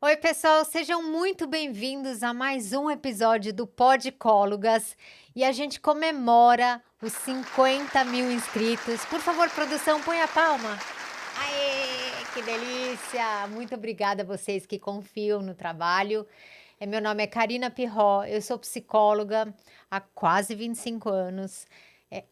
Oi, pessoal, sejam muito bem-vindos a mais um episódio do Podcólogas e a gente comemora os 50 mil inscritos. Por favor, produção, põe a palma. Aê, que delícia! Muito obrigada a vocês que confiam no trabalho. Meu nome é Karina Pirró, eu sou psicóloga há quase 25 anos.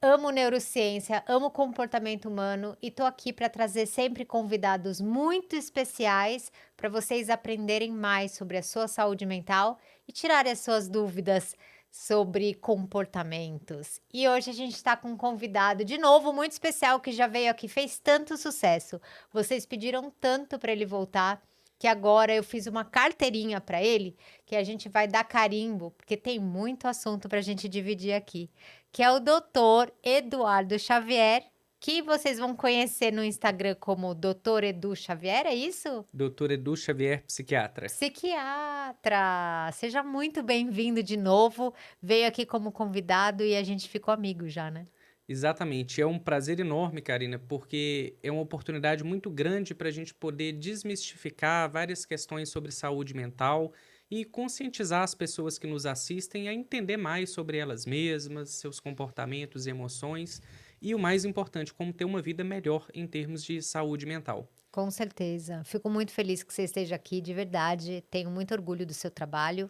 Amo neurociência, amo comportamento humano e estou aqui para trazer sempre convidados muito especiais para vocês aprenderem mais sobre a sua saúde mental e tirarem as suas dúvidas sobre comportamentos. E hoje a gente está com um convidado de novo muito especial que já veio aqui, fez tanto sucesso. Vocês pediram tanto para ele voltar que agora eu fiz uma carteirinha para ele que a gente vai dar carimbo, porque tem muito assunto para a gente dividir aqui, que é o doutor Eduardo Xavier, que vocês vão conhecer no Instagram como Doutor Edu Xavier, é isso? Doutor Edu Xavier, psiquiatra. Psiquiatra! Seja muito bem-vindo de novo. Veio aqui como convidado e a gente ficou amigo já, né? Exatamente, é um prazer enorme, Karina, porque é uma oportunidade muito grande para a gente poder desmistificar várias questões sobre saúde mental e conscientizar as pessoas que nos assistem a entender mais sobre elas mesmas, seus comportamentos e emoções e, o mais importante, como ter uma vida melhor em termos de saúde mental. Com certeza. Fico muito feliz que você esteja aqui, de verdade. Tenho muito orgulho do seu trabalho.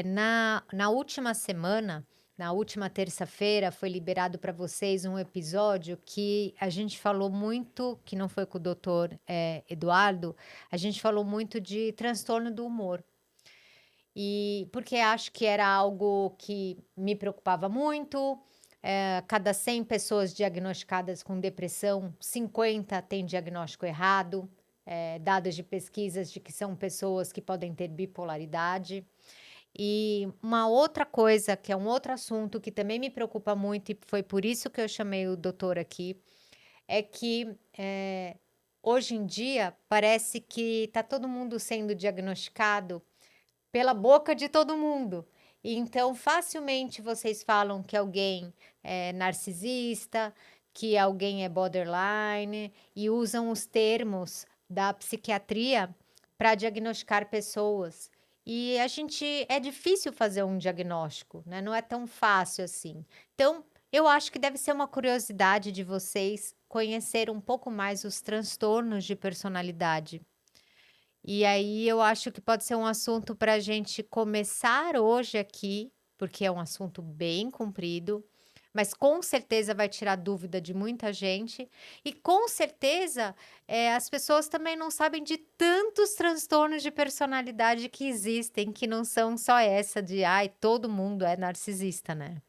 Na última semana, na última terça-feira, foi liberado para vocês um episódio que a gente falou muito, que não foi com o doutor Eduardo, a gente falou muito de transtorno do humor. E porque acho que era algo que me preocupava muito. Cada 100 pessoas diagnosticadas com depressão, 50 têm diagnóstico errado. Dados de pesquisas de que são pessoas que podem ter bipolaridade. E uma outra coisa, que é um outro assunto que também me preocupa muito, e foi por isso que eu chamei o doutor aqui, é que hoje em dia parece que está todo mundo sendo diagnosticado pela boca de todo mundo. E então, facilmente vocês falam que alguém é narcisista, que alguém é borderline, e usam os termos da psiquiatria para diagnosticar pessoas. E a gente é difícil fazer um diagnóstico, né? Não é tão fácil assim. Então, eu acho que deve ser uma curiosidade de vocês conhecer um pouco mais os transtornos de personalidade. E aí eu acho que pode ser um assunto para a gente começar hoje aqui, porque é um assunto bem comprido, mas com certeza vai tirar dúvida de muita gente. E com certeza as pessoas também não sabem de tantos transtornos de personalidade que existem, que não são só essa de ai, todo mundo é narcisista, né?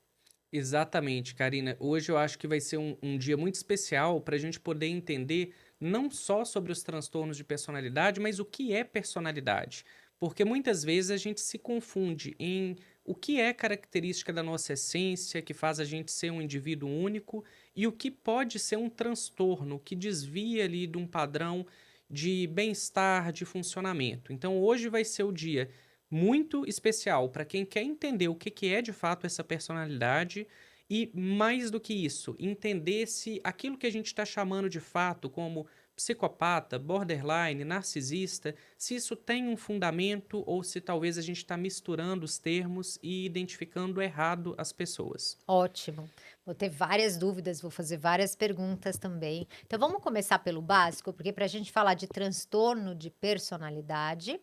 Exatamente, Karina. Hoje eu acho que vai ser um dia muito especial para a gente poder entender não só sobre os transtornos de personalidade, mas o que é personalidade. Porque muitas vezes a gente se confunde em o que é característica da nossa essência, que faz a gente ser um indivíduo único, e o que pode ser um transtorno que desvia ali de um padrão de bem-estar, de funcionamento. Então hoje vai ser o dia muito especial para quem quer entender o que que é de fato essa personalidade e, mais do que isso, entender se aquilo que a gente está chamando de fato como psicopata, borderline, narcisista, se isso tem um fundamento ou se talvez a gente está misturando os termos e identificando errado as pessoas. Ótimo. Vou ter várias dúvidas, vou fazer várias perguntas também. Então vamos começar pelo básico, porque para a gente falar de transtorno de personalidade,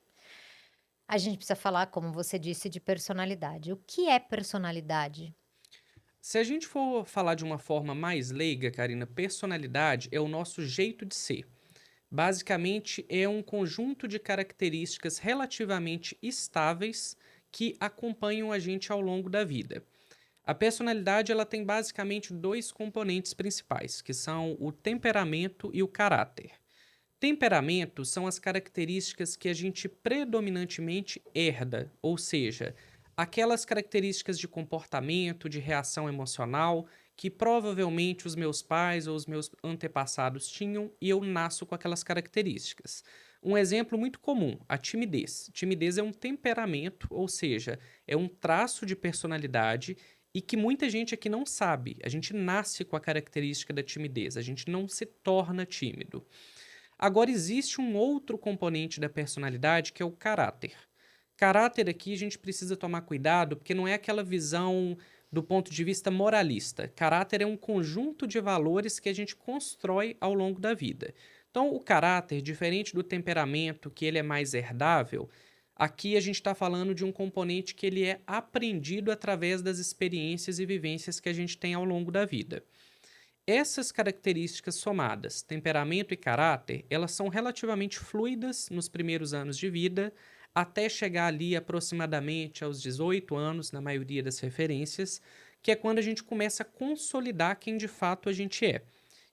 a gente precisa falar, como você disse, de personalidade. O que é personalidade? Se a gente for falar de uma forma mais leiga, Karina, personalidade é o nosso jeito de ser. Basicamente, é um conjunto de características relativamente estáveis que acompanham a gente ao longo da vida. A personalidade ela tem basicamente dois componentes principais, que são o temperamento e o caráter. Temperamento são as características que a gente predominantemente herda, ou seja, aquelas características de comportamento, de reação emocional, que provavelmente os meus pais ou os meus antepassados tinham e eu nasço com aquelas características. Um exemplo muito comum, a timidez. Timidez é um temperamento, ou seja, é um traço de personalidade e que muita gente aqui não sabe. A gente nasce com a característica da timidez, a gente não se torna tímido. Agora, existe um outro componente da personalidade que é o caráter. Caráter aqui a gente precisa tomar cuidado, porque não é aquela visão do ponto de vista moralista. Caráter é um conjunto de valores que a gente constrói ao longo da vida. Então, o caráter, diferente do temperamento, que ele é mais herdável, aqui a gente está falando de um componente que ele é aprendido através das experiências e vivências que a gente tem ao longo da vida. Essas características somadas, temperamento e caráter, elas são relativamente fluidas nos primeiros anos de vida, até chegar ali aproximadamente aos 18 anos, na maioria das referências, que é quando a gente começa a consolidar quem de fato a gente é.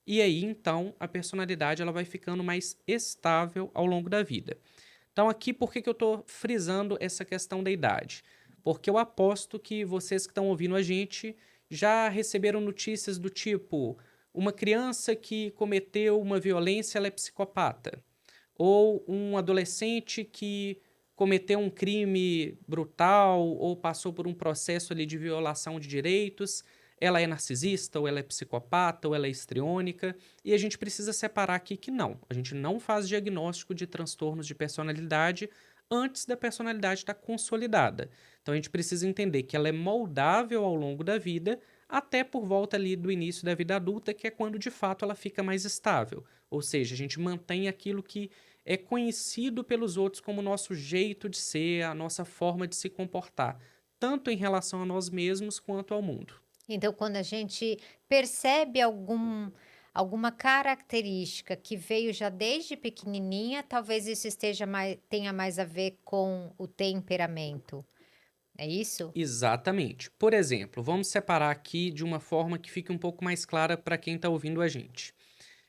E aí, então, a personalidade ela vai ficando mais estável ao longo da vida. Então, aqui, por que eu estou frisando essa questão da idade? Porque eu aposto que vocês que estão ouvindo a gente já receberam notícias do tipo: uma criança que cometeu uma violência, ela é psicopata. Ou um adolescente que cometeu um crime brutal ou passou por um processo ali de violação de direitos, ela é narcisista, ou ela é psicopata, ou ela é histriônica, e a gente precisa separar aqui que não. A gente não faz diagnóstico de transtornos de personalidade antes da personalidade estar consolidada. Então a gente precisa entender que ela é moldável ao longo da vida, até por volta ali do início da vida adulta, que é quando de fato ela fica mais estável. Ou seja, a gente mantém aquilo que é conhecido pelos outros como nosso jeito de ser, a nossa forma de se comportar, tanto em relação a nós mesmos quanto ao mundo. Então, quando a gente percebe alguma característica que veio já desde pequenininha, talvez isso tenha mais a ver com o temperamento. É isso? Exatamente. Por exemplo, vamos separar aqui de uma forma que fique um pouco mais clara para quem está ouvindo a gente.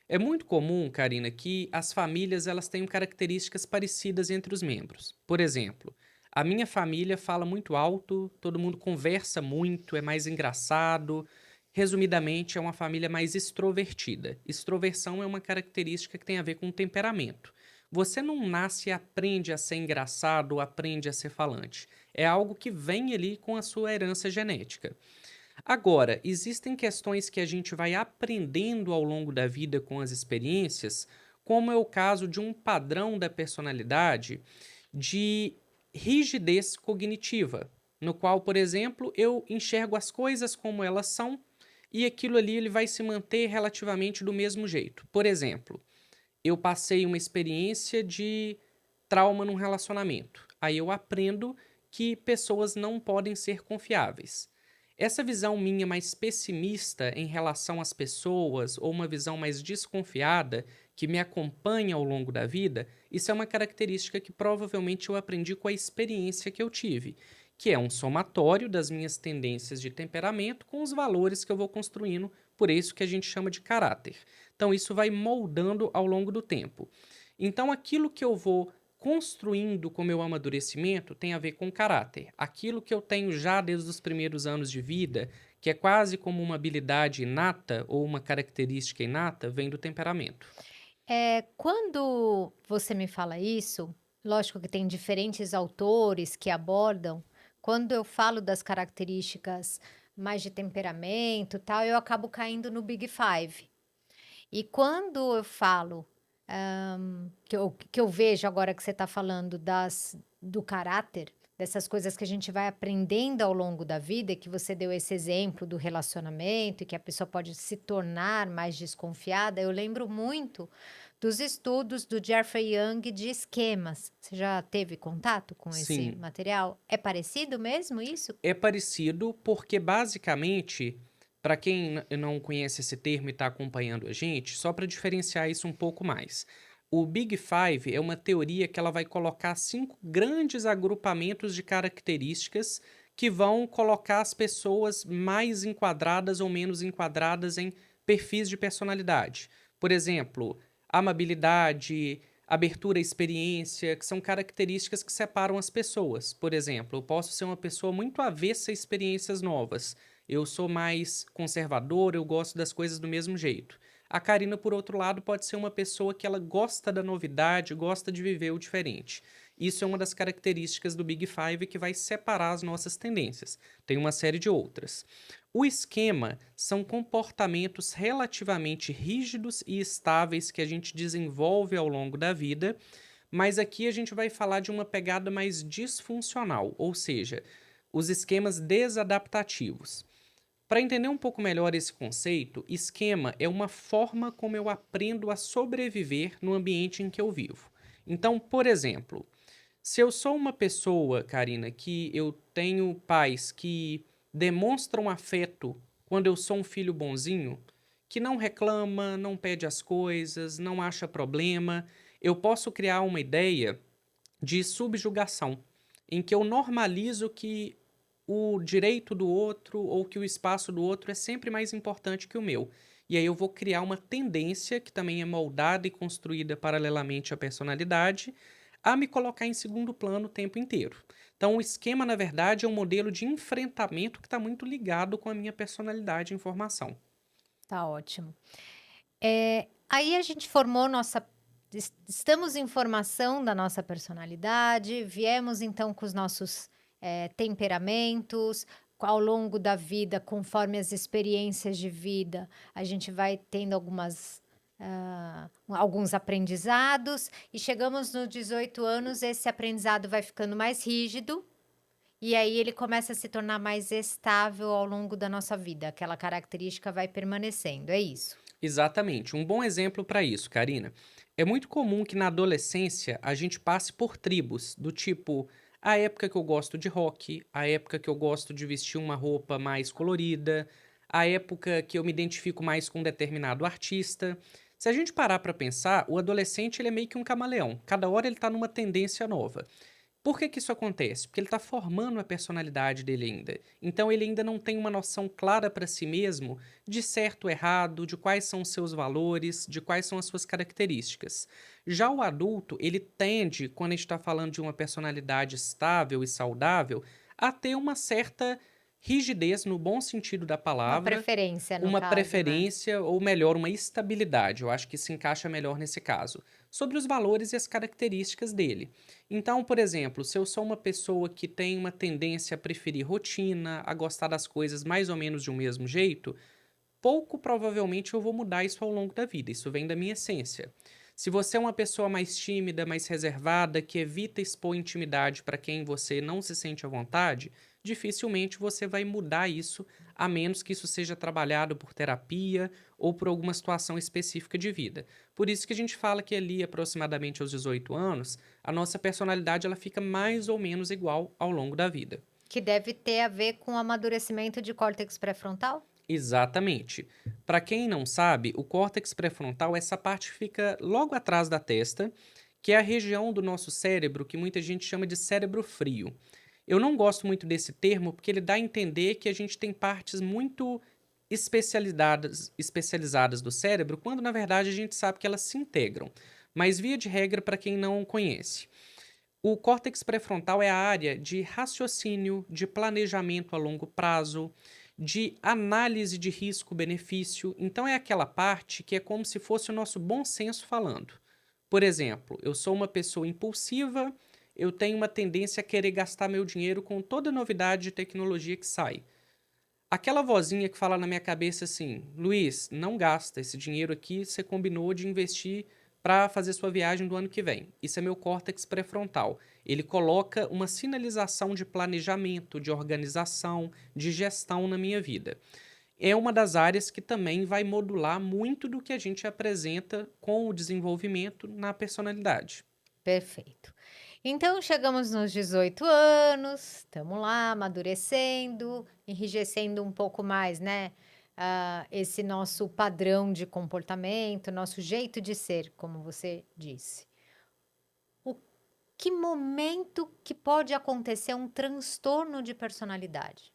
É muito comum, Karina, que as famílias elas tenham características parecidas entre os membros. Por exemplo, a minha família fala muito alto, todo mundo conversa muito, é mais engraçado. Resumidamente, é uma família mais extrovertida. Extroversão é uma característica que tem a ver com temperamento. Você não nasce e aprende a ser engraçado ou aprende a ser falante. É algo que vem ali com a sua herança genética. Agora, existem questões que a gente vai aprendendo ao longo da vida com as experiências, como é o caso de um padrão da personalidade de rigidez cognitiva, no qual, por exemplo, eu enxergo as coisas como elas são e aquilo ali ele vai se manter relativamente do mesmo jeito. Por exemplo, eu passei uma experiência de trauma num relacionamento. Aí eu aprendo que pessoas não podem ser confiáveis. Essa visão minha mais pessimista em relação às pessoas, ou uma visão mais desconfiada, que me acompanha ao longo da vida, isso é uma característica que provavelmente eu aprendi com a experiência que eu tive, que é um somatório das minhas tendências de temperamento com os valores que eu vou construindo, por isso que a gente chama de caráter. Então, isso vai moldando ao longo do tempo. Então, aquilo que eu vou construindo com meu amadurecimento tem a ver com caráter. Aquilo que eu tenho já desde os primeiros anos de vida, que é quase como uma habilidade inata ou uma característica inata, vem do temperamento. Quando você me fala isso, lógico que tem diferentes autores que abordam. Quando eu falo das características mais de temperamento, tal, eu acabo caindo no Big Five. E quando eu falo, que eu vejo agora que você está falando do caráter, dessas coisas que a gente vai aprendendo ao longo da vida, e que você deu esse exemplo do relacionamento, e que a pessoa pode se tornar mais desconfiada, eu lembro muito dos estudos do Jeffrey Young de esquemas. Você já teve contato com esse Sim, material? É parecido mesmo isso? é parecido porque, basicamente, para quem não conhece esse termo e está acompanhando a gente, só para diferenciar isso um pouco mais. O Big Five é uma teoria que ela vai colocar 5 grandes agrupamentos de características que vão colocar as pessoas mais enquadradas ou menos enquadradas em perfis de personalidade. Por exemplo, amabilidade, abertura à experiência, que são características que separam as pessoas. Por exemplo, eu posso ser uma pessoa muito avessa a experiências novas. Eu sou mais conservador, eu gosto das coisas do mesmo jeito. A Karina, por outro lado, pode ser uma pessoa que ela gosta da novidade, gosta de viver o diferente. Isso é uma das características do Big Five que vai separar as nossas tendências. Tem uma série de outras. O esquema são comportamentos relativamente rígidos e estáveis que a gente desenvolve ao longo da vida, mas aqui a gente vai falar de uma pegada mais disfuncional, ou seja, os esquemas desadaptativos. Para entender um pouco melhor esse conceito, esquema é uma forma como eu aprendo a sobreviver no ambiente em que eu vivo. Então, por exemplo, se eu sou uma pessoa, Karina, que eu tenho pais que demonstram afeto quando eu sou um filho bonzinho, que não reclama, não pede as coisas, não acha problema, eu posso criar uma ideia de subjugação, em que eu normalizo que o direito do outro ou que o espaço do outro é sempre mais importante que o meu. E aí eu vou criar uma tendência, que também é moldada e construída paralelamente à personalidade, a me colocar em segundo plano o tempo inteiro. Então, o esquema, na verdade, é um modelo de enfrentamento que está muito ligado com a minha personalidade e informação. Tá ótimo. Aí a gente formou nossa estamos em formação da nossa personalidade, viemos então com os nossos, temperamentos, ao longo da vida, conforme as experiências de vida, a gente vai tendo alguns aprendizados e chegamos nos 18 anos, esse aprendizado vai ficando mais rígido, e aí ele começa a se tornar mais estável ao longo da nossa vida, aquela característica vai permanecendo, é isso? Exatamente. Um bom exemplo para isso, Karina. É muito comum que na adolescência a gente passe por tribos, do tipo a época que eu gosto de rock, a época que eu gosto de vestir uma roupa mais colorida, a época que eu me identifico mais com um determinado artista. Se a gente parar para pensar, o adolescente ele é meio que um camaleão. Cada hora ele está numa tendência nova. Por que que isso acontece? Porque ele está formando a personalidade dele ainda. Então ele ainda não tem uma noção clara para si mesmo de certo ou errado, de quais são os seus valores, de quais são as suas características. Já o adulto, ele tende, quando a gente está falando de uma personalidade estável e saudável, a ter uma certa rigidez, no bom sentido da Uma palavra, preferência no uma caso, né? preferência, ou melhor, uma estabilidade. Eu acho que se encaixa melhor nesse caso, sobre os valores e as características dele. Então, por exemplo, se eu sou uma pessoa que tem uma tendência a preferir rotina, a gostar das coisas mais ou menos de um mesmo jeito, pouco provavelmente eu vou mudar isso ao longo da vida. Isso vem da minha essência. Se você é uma pessoa mais tímida, mais reservada, que evita expor intimidade para quem você não se sente à vontade, dificilmente você vai mudar isso, a menos que isso seja trabalhado por terapia ou por alguma situação específica de vida. Por isso que a gente fala que ali, aproximadamente aos 18 anos, a nossa personalidade ela fica mais ou menos igual ao longo da vida. Que deve ter a ver com o amadurecimento de córtex pré-frontal? Exatamente. Para quem não sabe, o córtex pré-frontal, essa parte fica logo atrás da testa, que é a região do nosso cérebro que muita gente chama de cérebro frio. Eu não gosto muito desse termo porque ele dá a entender que a gente tem partes muito especializadas do cérebro, quando na verdade a gente sabe que elas se integram. Mas via de regra, para quem não conhece, o córtex pré-frontal é a área de raciocínio, de planejamento a longo prazo, de análise de risco-benefício. Então, é aquela parte que é como se fosse o nosso bom senso falando. Por exemplo, eu sou uma pessoa impulsiva, eu tenho uma tendência a querer gastar meu dinheiro com toda novidade de tecnologia que sai. Aquela vozinha que fala na minha cabeça assim: Luiz, não gasta esse dinheiro aqui, você combinou de investir para fazer sua viagem do ano que vem. Isso é meu córtex pré-frontal. Ele coloca uma sinalização de planejamento, de organização, de gestão na minha vida. É uma das áreas que também vai modular muito do que a gente apresenta com o desenvolvimento na personalidade. Perfeito. Então chegamos nos 18 anos, estamos lá amadurecendo, enrijecendo um pouco mais, né, esse nosso padrão de comportamento, nosso jeito de ser, como você disse. O que momento que pode acontecer um transtorno de personalidade?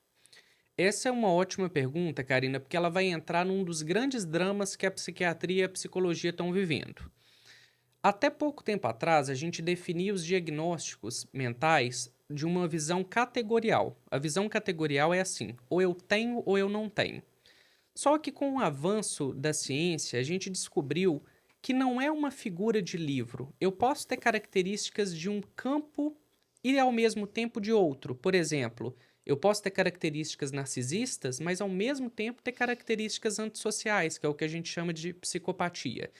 Essa é uma ótima pergunta, Karina, porque ela vai entrar num dos grandes dramas que a psiquiatria e a psicologia estão vivendo. Até pouco tempo atrás, a gente definia os diagnósticos mentais de uma visão categorial. A visão categorial é assim: ou eu tenho ou eu não tenho. Só que com o avanço da ciência, a gente descobriu que não é uma figura de livro. Eu posso ter características de um campo e ao mesmo tempo de outro. Por exemplo, Eu posso ter características narcisistas, mas ao mesmo tempo ter características antissociais, que é o que a gente chama de psicopatia.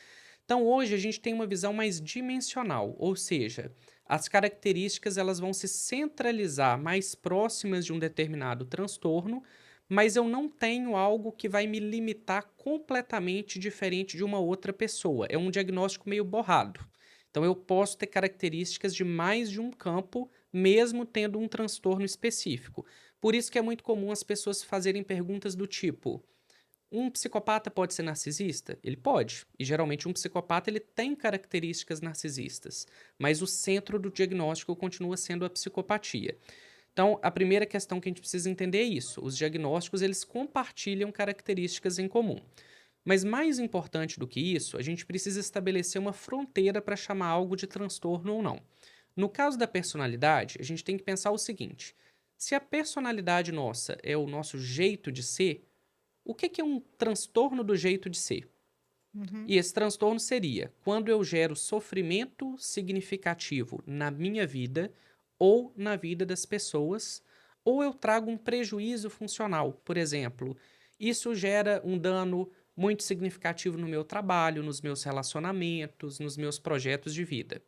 Então, hoje a gente tem uma visão mais dimensional, ou seja, as características elas vão se centralizar mais próximas de um determinado transtorno, mas eu não tenho algo que vai me limitar completamente diferente de uma outra pessoa. É um diagnóstico meio borrado. Então, eu posso ter características de mais de um campo, mesmo tendo um transtorno específico. Por isso que é muito comum as pessoas fazerem perguntas do tipo: um psicopata pode ser narcisista? Ele pode. E geralmente um psicopata ele tem características narcisistas, mas o centro do diagnóstico continua sendo a psicopatia. Então, a primeira questão que a gente precisa entender é isso. Os diagnósticos eles compartilham características em comum. Mas mais importante do que isso, a gente precisa estabelecer uma fronteira para chamar algo de transtorno ou não. No caso da personalidade, a gente tem que pensar o seguinte: se a personalidade nossa é o nosso jeito de ser, o que é um transtorno do jeito de ser? Uhum. E esse transtorno seria quando eu gero sofrimento significativo na minha vida ou na vida das pessoas, ou eu trago um prejuízo funcional. Por exemplo, isso gera um dano muito significativo no meu trabalho, nos meus relacionamentos, nos meus projetos de vida.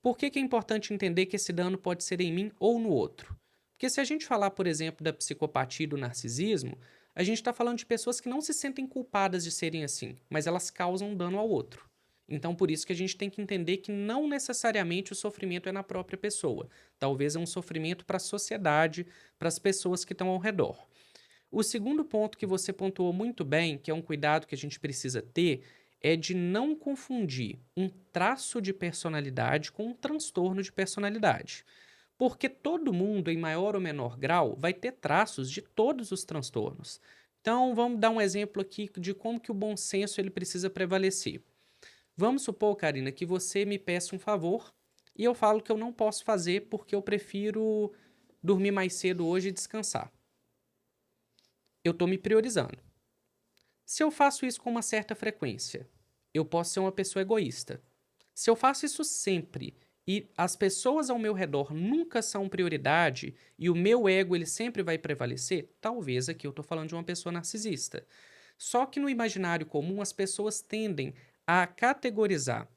Por que é importante entender que esse dano pode ser em mim ou no outro? Porque se a gente falar, por exemplo, da psicopatia e do narcisismo, a gente está falando de pessoas que não se sentem culpadas de serem assim, mas elas causam dano ao outro. Então, por isso que a gente tem que entender que não necessariamente o sofrimento é na própria pessoa. Talvez é um sofrimento para a sociedade, para as pessoas que estão ao redor. O segundo ponto que você pontuou muito bem, que é um cuidado que a gente precisa ter, é de não confundir um traço de personalidade com um transtorno de personalidade. Porque todo mundo, em maior ou menor grau, vai ter traços de todos os transtornos. Então, vamos dar um exemplo aqui de como que o bom senso ele precisa prevalecer. Vamos supor, Karina, que você me peça um favor e eu falo que eu não posso fazer porque eu prefiro dormir mais cedo hoje e descansar. Eu estou me priorizando. Se eu faço isso com uma certa frequência, eu posso ser uma pessoa egoísta. Se eu faço isso sempre e as pessoas ao meu redor nunca são prioridade e o meu ego ele sempre vai prevalecer, talvez aqui eu estou falando de uma pessoa narcisista. Só que no imaginário comum as pessoas tendem a categorizar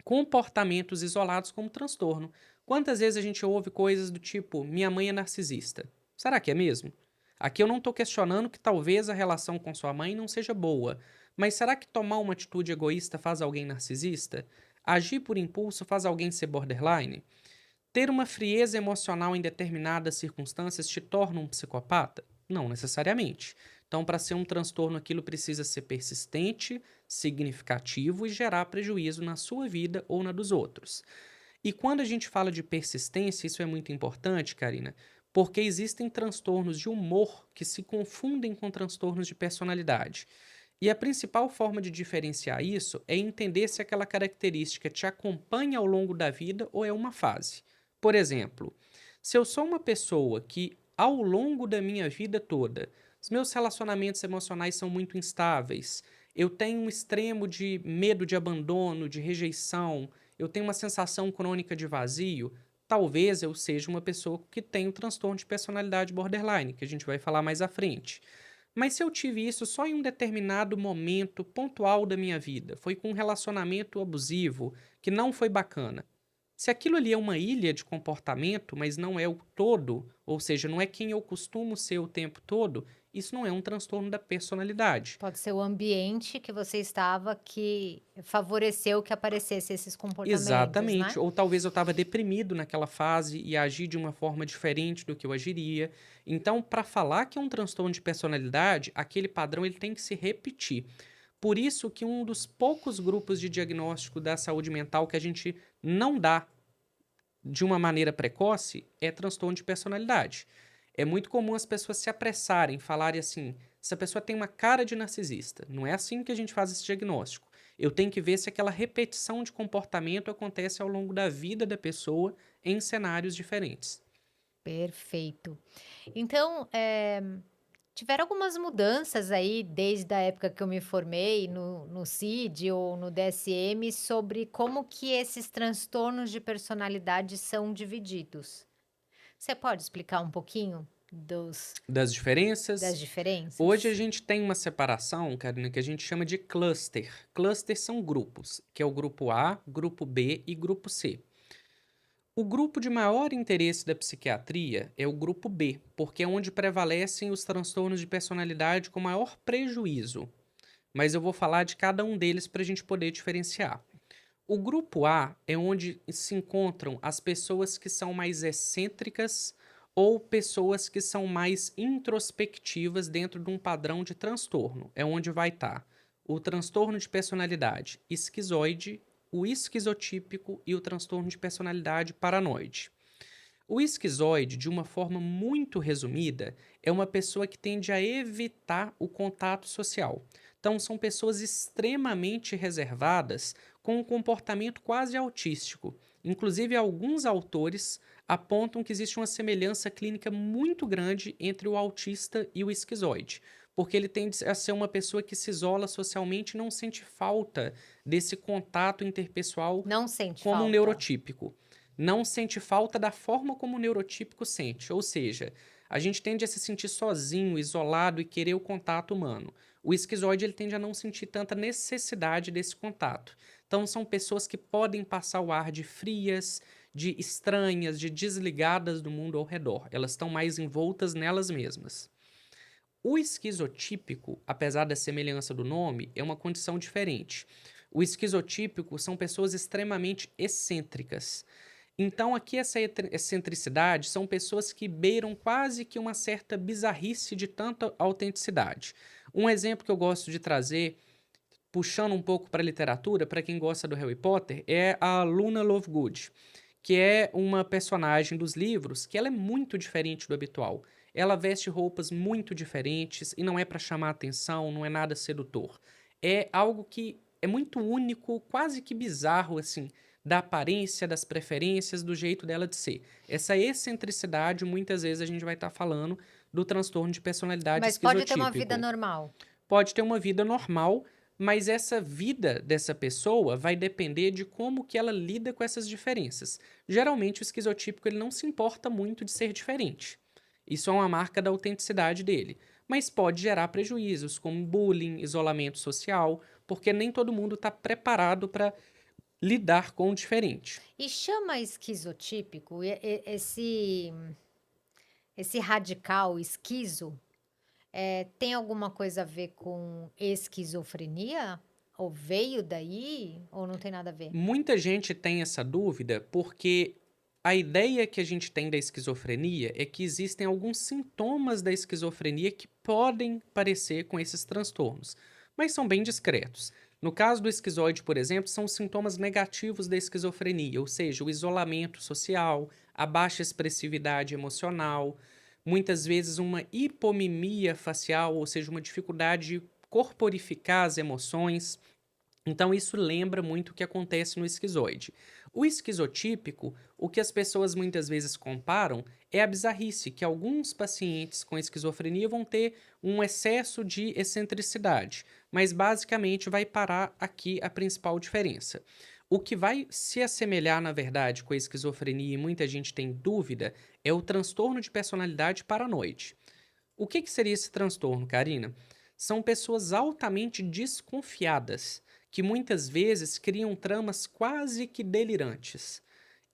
comportamentos isolados como transtorno. Quantas vezes a gente ouve coisas do tipo, minha mãe é narcisista? Será que é mesmo? Aqui eu não estou questionando que talvez a relação com sua mãe não seja boa, mas será que tomar uma atitude egoísta faz alguém narcisista? Agir por impulso faz alguém ser borderline? Ter uma frieza emocional em determinadas circunstâncias te torna um psicopata? Não necessariamente. Então, para ser um transtorno, aquilo precisa ser persistente, significativo e gerar prejuízo na sua vida ou na dos outros. E quando a gente fala de persistência, isso é muito importante, Karina, porque existem transtornos de humor que se confundem com transtornos de personalidade. E a principal forma de diferenciar isso é entender se aquela característica te acompanha ao longo da vida ou é uma fase. Por exemplo, se eu sou uma pessoa que, ao longo da minha vida toda, os meus relacionamentos emocionais são muito instáveis, eu tenho um extremo de medo de abandono, de rejeição, eu tenho uma sensação crônica de vazio, talvez eu seja uma pessoa que tem um transtorno de personalidade borderline, que a gente vai falar mais à frente. Mas se eu tive isso só em um determinado momento pontual da minha vida, foi com um relacionamento abusivo que não foi bacana. Se aquilo ali é uma ilha de comportamento, mas não é o todo, ou seja, não é quem eu costumo ser o tempo todo, isso não é um transtorno da personalidade. Pode ser o ambiente que você estava que favoreceu que aparecesse esses comportamentos, Exatamente. né? Ou talvez eu estava deprimido naquela fase e agi de uma forma diferente do que eu agiria. Então, para falar que é um transtorno de personalidade, aquele padrão ele tem que se repetir. Por isso que um dos poucos grupos de diagnóstico da saúde mental que a gente não dá de uma maneira precoce é transtorno de personalidade. É muito comum as pessoas se apressarem, falarem assim: essa pessoa tem uma cara de narcisista. Não é assim que a gente faz esse diagnóstico. Eu tenho que ver se aquela repetição de comportamento acontece ao longo da vida da pessoa em cenários diferentes. Perfeito. Então, tiveram algumas mudanças aí desde a época que eu me formei no CID ou no DSM sobre como que esses transtornos de personalidade são divididos. Você pode explicar um pouquinho? dos das das diferenças. Hoje a diferenças? gente tem uma separação, Karina, que a gente chama de cluster. Cluster são grupos, que é o grupo A, grupo B e grupo C. O grupo de maior interesse da psiquiatria é o grupo B, porque é onde prevalecem os transtornos de personalidade com maior prejuízo. Mas eu vou falar de cada um deles para a gente poder diferenciar. O grupo A é onde se encontram as pessoas que são mais excêntricas ou pessoas que são mais introspectivas dentro de um padrão de transtorno. É onde vai estar o transtorno de personalidade esquizoide, o esquizotípico e o transtorno de personalidade paranoide. O esquizoide, de uma forma muito resumida, é uma pessoa que tende a evitar o contato social. Então, são pessoas extremamente reservadas, com um comportamento quase autístico. Inclusive, alguns autores apontam que existe uma semelhança clínica muito grande entre o autista e o esquizoide, porque ele tende a ser uma pessoa que se isola socialmente e não sente falta desse contato interpessoal Não sente como um falta? neurotípico. Não sente falta da forma como o neurotípico sente, ou seja, a gente tende a se sentir sozinho, isolado e querer o contato humano. O esquizoide ele tende a não sentir tanta necessidade desse contato. Então são pessoas que podem passar o ar de frias, de estranhas, de desligadas do mundo ao redor. Elas estão mais envoltas nelas mesmas. O esquizotípico, apesar da semelhança do nome, é uma condição diferente. O esquizotípico são pessoas extremamente excêntricas. Então, aqui essa excentricidade são pessoas que beiram quase que uma certa bizarrice de tanta autenticidade. Um exemplo que eu gosto de trazer, puxando um pouco para a literatura, para quem gosta do Harry Potter, é a Luna Lovegood, que é uma personagem dos livros que ela é muito diferente do habitual. Ela veste roupas muito diferentes e não é para chamar atenção, não é nada sedutor. É algo que é muito único, quase que bizarro, assim, da aparência, das preferências, do jeito dela de ser. Essa excentricidade, muitas vezes a gente vai estar falando do transtorno de personalidade Mas pode ter uma vida esquizotípico. normal? Pode ter uma vida normal, mas essa vida dessa pessoa vai depender de como que ela lida com essas diferenças. Geralmente o esquizotípico ele não se importa muito de ser diferente. Isso é uma marca da autenticidade dele, mas pode gerar prejuízos como bullying, isolamento social, porque nem todo mundo está preparado para lidar com o diferente. E chama esquizotípico, esse radical esquizo, tem alguma coisa a ver com esquizofrenia? Ou veio daí? Ou não tem nada a ver? Muita gente tem essa dúvida porque a ideia que a gente tem da esquizofrenia é que existem alguns sintomas da esquizofrenia que podem parecer com esses transtornos, mas são bem discretos. No caso do esquizoide, por exemplo, são os sintomas negativos da esquizofrenia, ou seja, o isolamento social, a baixa expressividade emocional, muitas vezes uma hipomimia facial, ou seja, uma dificuldade de corporificar as emoções. Então, isso lembra muito o que acontece no esquizoide. O esquizotípico, o que as pessoas muitas vezes comparam é a bizarrice, que alguns pacientes com esquizofrenia vão ter um excesso de excentricidade, mas basicamente vai parar aqui a principal diferença. O que vai se assemelhar, na verdade, com a esquizofrenia e muita gente tem dúvida é o transtorno de personalidade paranoide. O que seria esse transtorno, Karina? São pessoas altamente desconfiadas que muitas vezes criam tramas quase que delirantes.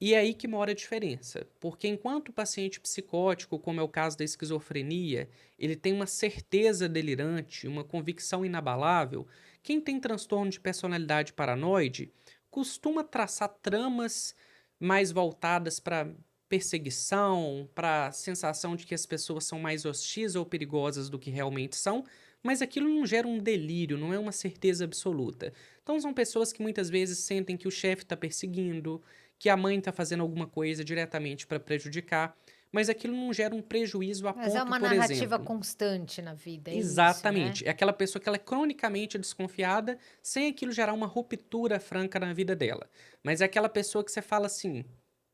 E é aí que mora a diferença, porque enquanto o paciente psicótico, como é o caso da esquizofrenia, ele tem uma certeza delirante, uma convicção inabalável, quem tem transtorno de personalidade paranoide costuma traçar tramas mais voltadas para perseguição, para a sensação de que as pessoas são mais hostis ou perigosas do que realmente são, mas aquilo não gera um delírio, não é uma certeza absoluta. Então são pessoas que muitas vezes sentem que o chefe está perseguindo, que a mãe está fazendo alguma coisa diretamente para prejudicar, mas aquilo não gera um prejuízo a Mas é ponto, uma por narrativa exemplo. constante na vida, é isso, né? Exatamente. É aquela pessoa que ela é cronicamente desconfiada, sem aquilo gerar uma ruptura franca na vida dela. Mas é aquela pessoa que você fala assim,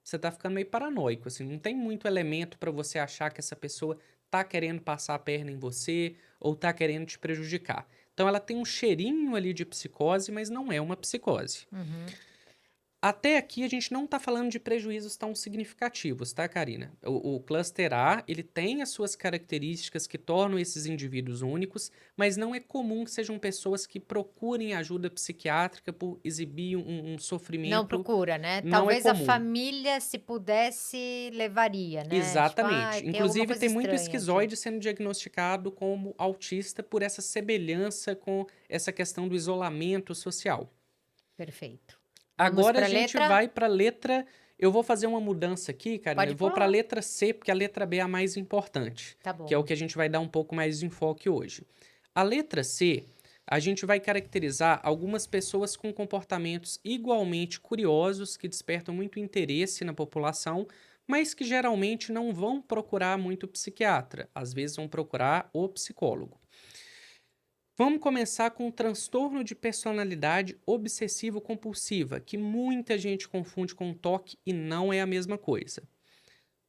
você tá ficando meio paranoico, assim, não tem muito elemento para você achar que essa pessoa tá querendo passar a perna em você ou tá querendo te prejudicar. Então ela tem um cheirinho ali de psicose, mas não é uma psicose. Uhum. Até aqui a gente não está falando de prejuízos tão significativos, tá, Karina? O cluster A, ele tem as suas características que tornam esses indivíduos únicos, mas não é comum que sejam pessoas que procurem ajuda psiquiátrica por exibir um Não sofrimento. procura, né. Não é Talvez a comum. família, se pudesse, levaria, né. Tipo: "Ai, Exatamente. tem alguma Inclusive, coisa tem muito estranha aqui". esquizoide sendo diagnosticado como autista por essa semelhança com essa questão do isolamento social. Perfeito. Vamos Agora a para a gente letra? vai para a letra. Eu vou fazer uma mudança aqui, Karina. Pode Eu vou para a falar. letra C, porque a letra B é a mais importante, Tá que é o bom. que a gente vai dar um pouco mais de enfoque hoje. A letra C, a gente vai caracterizar algumas pessoas com comportamentos igualmente curiosos, que despertam muito interesse na população, mas que geralmente não vão procurar muito psiquiatra, às vezes vão procurar o psicólogo. Vamos começar com o transtorno de personalidade obsessivo-compulsiva, que muita gente confunde com TOC e não é a mesma coisa.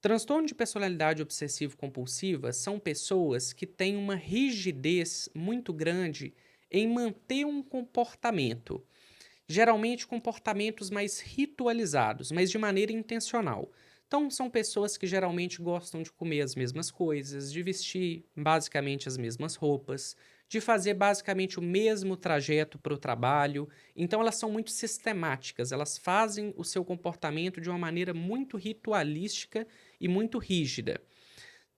Transtorno de personalidade obsessivo-compulsiva são pessoas que têm uma rigidez muito grande em manter um comportamento, geralmente comportamentos mais ritualizados, mas de maneira intencional. Então, são pessoas que geralmente gostam de comer as mesmas coisas, de vestir basicamente as mesmas roupas, de fazer basicamente o mesmo trajeto para o trabalho. Então, elas são muito sistemáticas, elas fazem o seu comportamento de uma maneira muito ritualística e muito rígida.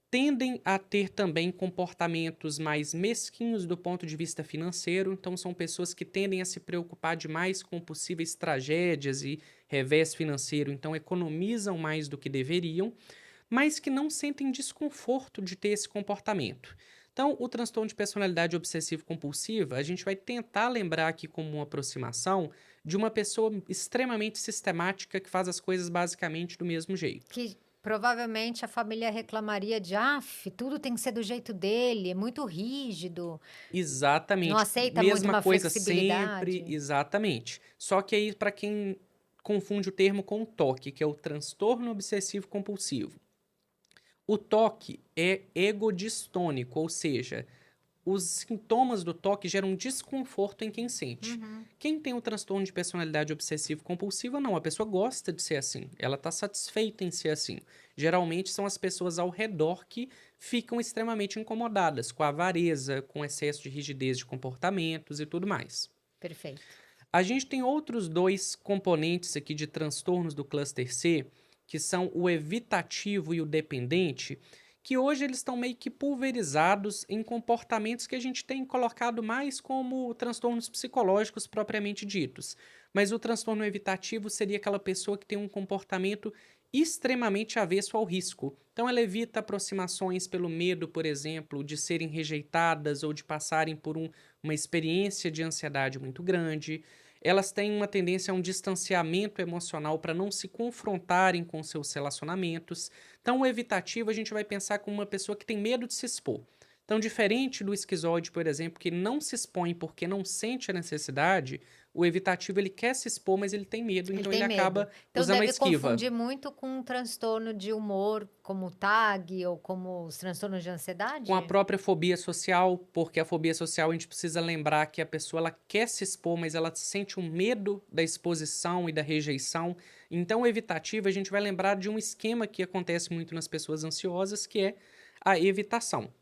Tendem a ter também comportamentos mais mesquinhos do ponto de vista financeiro, então são pessoas que tendem a se preocupar demais com possíveis tragédias e revés financeiro, então economizam mais do que deveriam, mas que não sentem desconforto de ter esse comportamento. Então, o transtorno de personalidade obsessivo-compulsiva, a gente vai tentar lembrar aqui como uma aproximação de uma pessoa extremamente sistemática que faz as coisas basicamente do mesmo jeito. Que provavelmente a família reclamaria de: "Aff, tudo tem que ser do jeito dele, é muito rígido, não Exatamente, aceita muito mesma uma coisa sempre, flexibilidade". exatamente. Só que aí para quem confunde o termo com o TOC, que é o transtorno obsessivo compulsivo. O TOC é egodistônico, ou seja, os sintomas do TOC geram desconforto em quem sente. Uhum. Quem tem o transtorno de personalidade obsessivo-compulsiva, não. A pessoa gosta de ser assim. Ela está satisfeita em ser assim. Geralmente são as pessoas ao redor que ficam extremamente incomodadas com a avareza, com excesso de rigidez de comportamentos e tudo mais. Perfeito. A gente tem outros dois componentes aqui de transtornos do cluster C, que são o evitativo e o dependente, que hoje eles estão meio que pulverizados em comportamentos que a gente tem colocado mais como transtornos psicológicos propriamente ditos. Mas o transtorno evitativo seria aquela pessoa que tem um comportamento extremamente avesso ao risco. Então ela evita aproximações pelo medo, por exemplo, de serem rejeitadas ou de passarem por uma experiência de ansiedade muito grande. Elas têm uma tendência a um distanciamento emocional para não se confrontarem com seus relacionamentos. Então, o evitativo a gente vai pensar como uma pessoa que tem medo de se expor. Então, diferente do esquizoide, por exemplo, que não se expõe porque não sente a necessidade, o evitativo ele quer se expor, mas ele tem medo, Ele então tem ele medo. acaba Então usando a deve esquiva. confundir muito com um transtorno de humor, como o TAG ou como os transtornos de Com a ansiedade? própria fobia social, porque a fobia social a gente precisa lembrar que a pessoa ela quer se expor, mas ela sente um medo da exposição e da rejeição. Então, o evitativo, a gente vai lembrar de um esquema que acontece muito nas pessoas ansiosas, que é a evitação.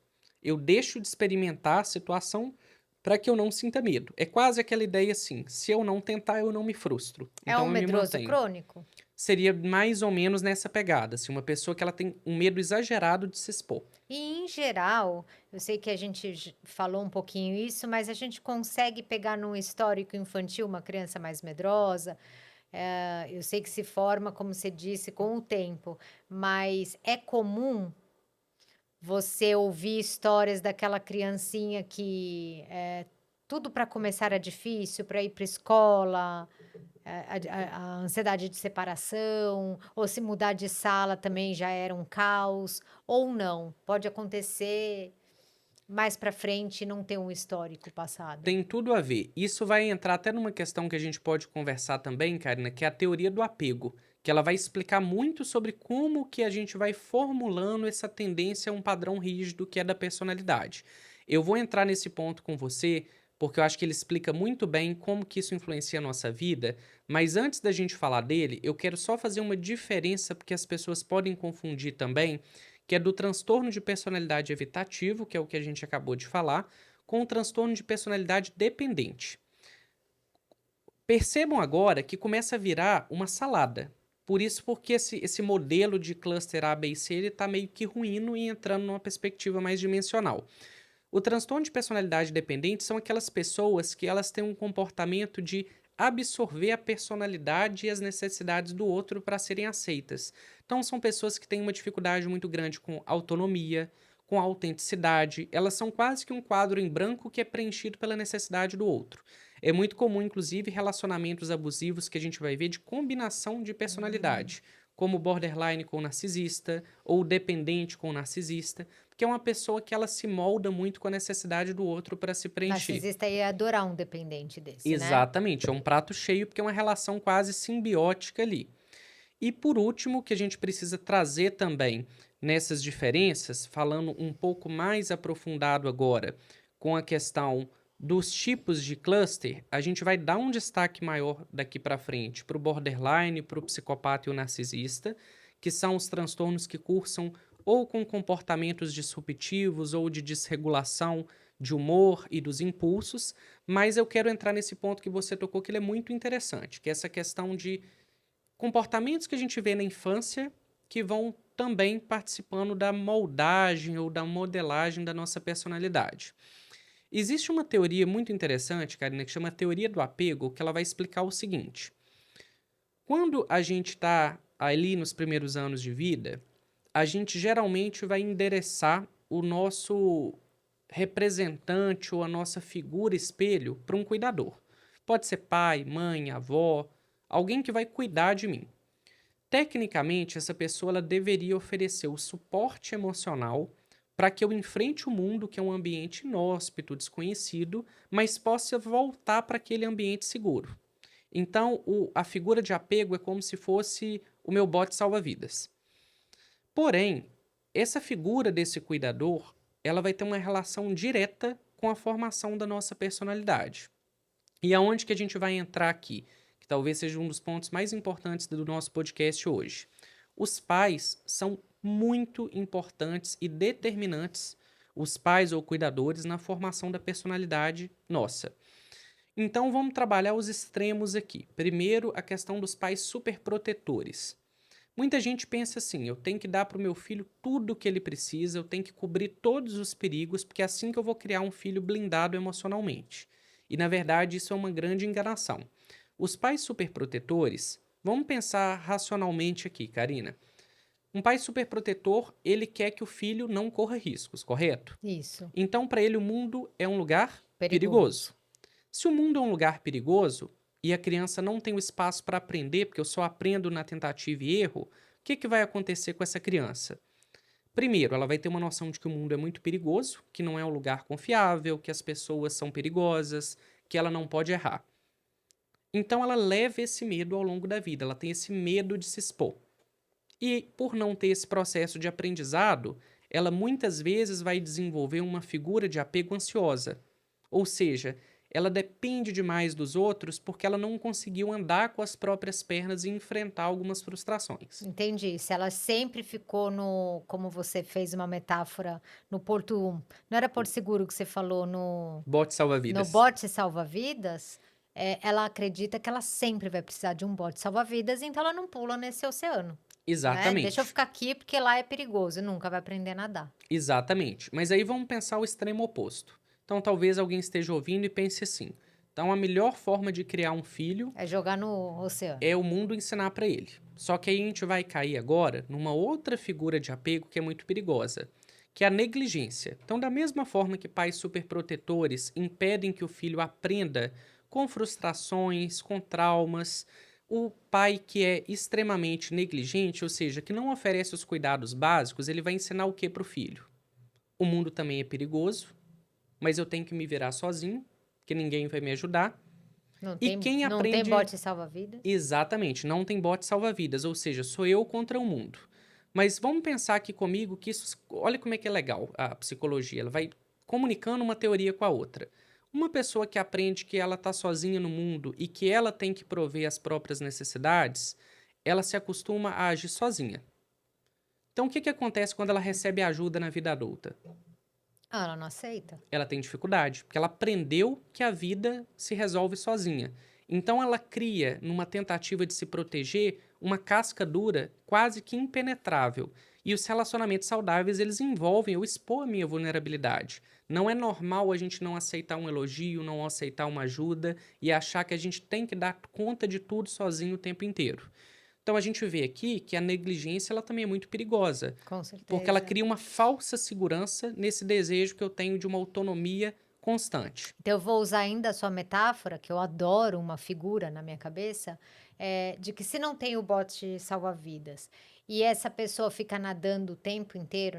Eu deixo de experimentar a situação para que eu não sinta medo. É quase aquela ideia assim: se eu não tentar, eu não me frustro. É um Então, eu me medroso mantenho. crônico? Seria mais ou menos nessa pegada, assim, uma pessoa que ela tem um medo exagerado de se expor. E em geral, eu sei que a gente falou um pouquinho isso, mas a gente consegue pegar num histórico infantil uma criança mais medrosa. Eu sei que se forma, como você disse, com o tempo, mas é comum você ouvir histórias daquela criancinha que tudo para começar era difícil, para ir para escola, a ansiedade de separação, ou se mudar de sala também já era um caos, ou não. Pode acontecer mais para frente e não ter um histórico passado. Tem tudo a ver. Isso vai entrar até numa questão que a gente pode conversar também, Karina, que é a teoria do apego, que ela vai explicar muito sobre como que a gente vai formulando essa tendência a um padrão rígido que é da personalidade. Eu vou entrar nesse ponto com você, porque eu acho que ele explica muito bem como que isso influencia a nossa vida, mas antes da gente falar dele, eu quero só fazer uma diferença, porque as pessoas podem confundir também, que é do transtorno de personalidade evitativo, que é o que a gente acabou de falar, com o transtorno de personalidade dependente. Percebam agora que começa a virar uma salada. Por isso, porque esse modelo de cluster A, B e C está meio que ruindo e entrando numa perspectiva mais dimensional. O transtorno de personalidade dependente são aquelas pessoas que elas têm um comportamento de absorver a personalidade e as necessidades do outro para serem aceitas. Então, são pessoas que têm uma dificuldade muito grande com autonomia, com autenticidade. Elas são quase que um quadro em branco que é preenchido pela necessidade do outro. É muito comum, inclusive, relacionamentos abusivos que a gente vai ver de combinação de personalidade, como borderline com narcisista ou dependente com narcisista, que é uma pessoa que ela se molda muito com a necessidade do outro para se preencher. Narcisista ia adorar um dependente desse, né? Exatamente, é um prato cheio porque é uma relação quase simbiótica ali. E por último, o que a gente precisa trazer também nessas diferenças, falando um pouco mais aprofundado agora com a questão dos tipos de cluster, a gente vai dar um destaque maior daqui para frente para o borderline, para o psicopata e o narcisista, que são os transtornos que cursam ou com comportamentos disruptivos ou de desregulação de humor e dos impulsos, mas eu quero entrar nesse ponto que você tocou, que ele é muito interessante, que é essa questão de comportamentos que a gente vê na infância que vão também participando da moldagem ou da modelagem da nossa personalidade. Existe uma teoria muito interessante, Karina, que chama teoria do apego, que ela vai explicar o seguinte. Quando a gente está ali nos primeiros anos de vida, a gente geralmente vai endereçar o nosso representante ou a nossa figura espelho para um cuidador. Pode ser pai, mãe, avó, alguém que vai cuidar de mim. Tecnicamente, essa pessoa ela deveria oferecer o suporte emocional para que eu enfrente o mundo, que é um ambiente inóspito, desconhecido, mas possa voltar para aquele ambiente seguro. Então, a figura de apego é como se fosse o meu bote salva-vidas. Porém, essa figura desse cuidador, ela vai ter uma relação direta com a formação da nossa personalidade. E aonde que a gente vai entrar aqui? Que talvez seja um dos pontos mais importantes do nosso podcast hoje. Os pais são muito importantes e determinantes, os pais ou cuidadores, na formação da personalidade nossa. Então vamos trabalhar os extremos aqui. Primeiro, a questão dos pais superprotetores. Muita gente pensa assim, eu tenho que dar para o meu filho tudo o que ele precisa, eu tenho que cobrir todos os perigos, porque é assim que eu vou criar um filho blindado emocionalmente. E, na verdade, isso é uma grande enganação. Os pais superprotetores, vamos pensar racionalmente aqui, Karina. Um pai superprotetor, ele quer que o filho não corra riscos, correto? Isso. Então, para ele, o mundo é um lugar Perigoso. perigoso. Se o mundo é um lugar perigoso e a criança não tem o espaço para aprender, porque eu só aprendo na tentativa e erro, o que, que vai acontecer com essa criança? Primeiro, ela vai ter uma noção de que o mundo é muito perigoso, que não é um lugar confiável, que as pessoas são perigosas, que ela não pode errar. Então, ela leva esse medo ao longo da vida, ela tem esse medo de se expor. E, por não ter esse processo de aprendizado, ela muitas vezes vai desenvolver uma figura de apego ansiosa. Ou seja, ela depende demais dos outros porque ela não conseguiu andar com as próprias pernas e enfrentar algumas frustrações. Entendi. Se ela sempre ficou no, como você fez uma metáfora, no Porto, não era Porto Seguro que você falou, Bote no salva-vidas. bote salva-vidas, ela acredita que ela sempre vai precisar de um bote salva-vidas, então ela não pula nesse oceano, né? Deixa eu Exatamente. ficar aqui porque lá é perigoso, nunca vai aprender a nadar. Exatamente. Mas aí vamos pensar o extremo oposto. Então, talvez alguém esteja ouvindo e pense assim. Então, a melhor forma de criar um filho É jogar no oceano. é o mundo ensinar para ele. Só que aí a gente vai cair agora numa outra figura de apego que é muito perigosa, que é a negligência. Então, da mesma forma que pais superprotetores impedem que o filho aprenda com frustrações, com traumas, o pai que é extremamente negligente, ou seja, que não oferece os cuidados básicos, ele vai ensinar o que para o filho? O mundo também é perigoso, mas eu tenho que me virar sozinho, que ninguém vai me ajudar. E quem Não tem aprende bote salva-vidas? exatamente, não tem bote salva-vidas, ou seja, sou eu contra o mundo. Mas vamos pensar aqui comigo que isso, olha como é que é legal a psicologia, ela vai comunicando uma teoria com a outra. Uma pessoa que aprende que ela está sozinha no mundo e que ela tem que prover as próprias necessidades, ela se acostuma a agir sozinha. Então, o que acontece quando ela recebe ajuda na vida adulta? Ah, ela não aceita. Ela tem dificuldade, porque ela aprendeu que a vida se resolve sozinha. Então, ela cria, numa tentativa de se proteger, uma casca dura quase que impenetrável. E os relacionamentos saudáveis, eles envolvem eu expor a minha vulnerabilidade. Não é normal a gente não aceitar um elogio, não aceitar uma ajuda e achar que a gente tem que dar conta de tudo sozinho o tempo inteiro. Então, a gente vê aqui que a negligência ela também é muito perigosa, Com porque ela certeza. cria uma falsa segurança nesse desejo que eu tenho de uma autonomia constante. Então eu vou usar ainda a sua metáfora, que eu adoro uma figura na minha cabeça, de que se não tem o bote salva-vidas e essa pessoa fica nadando o tempo inteiro,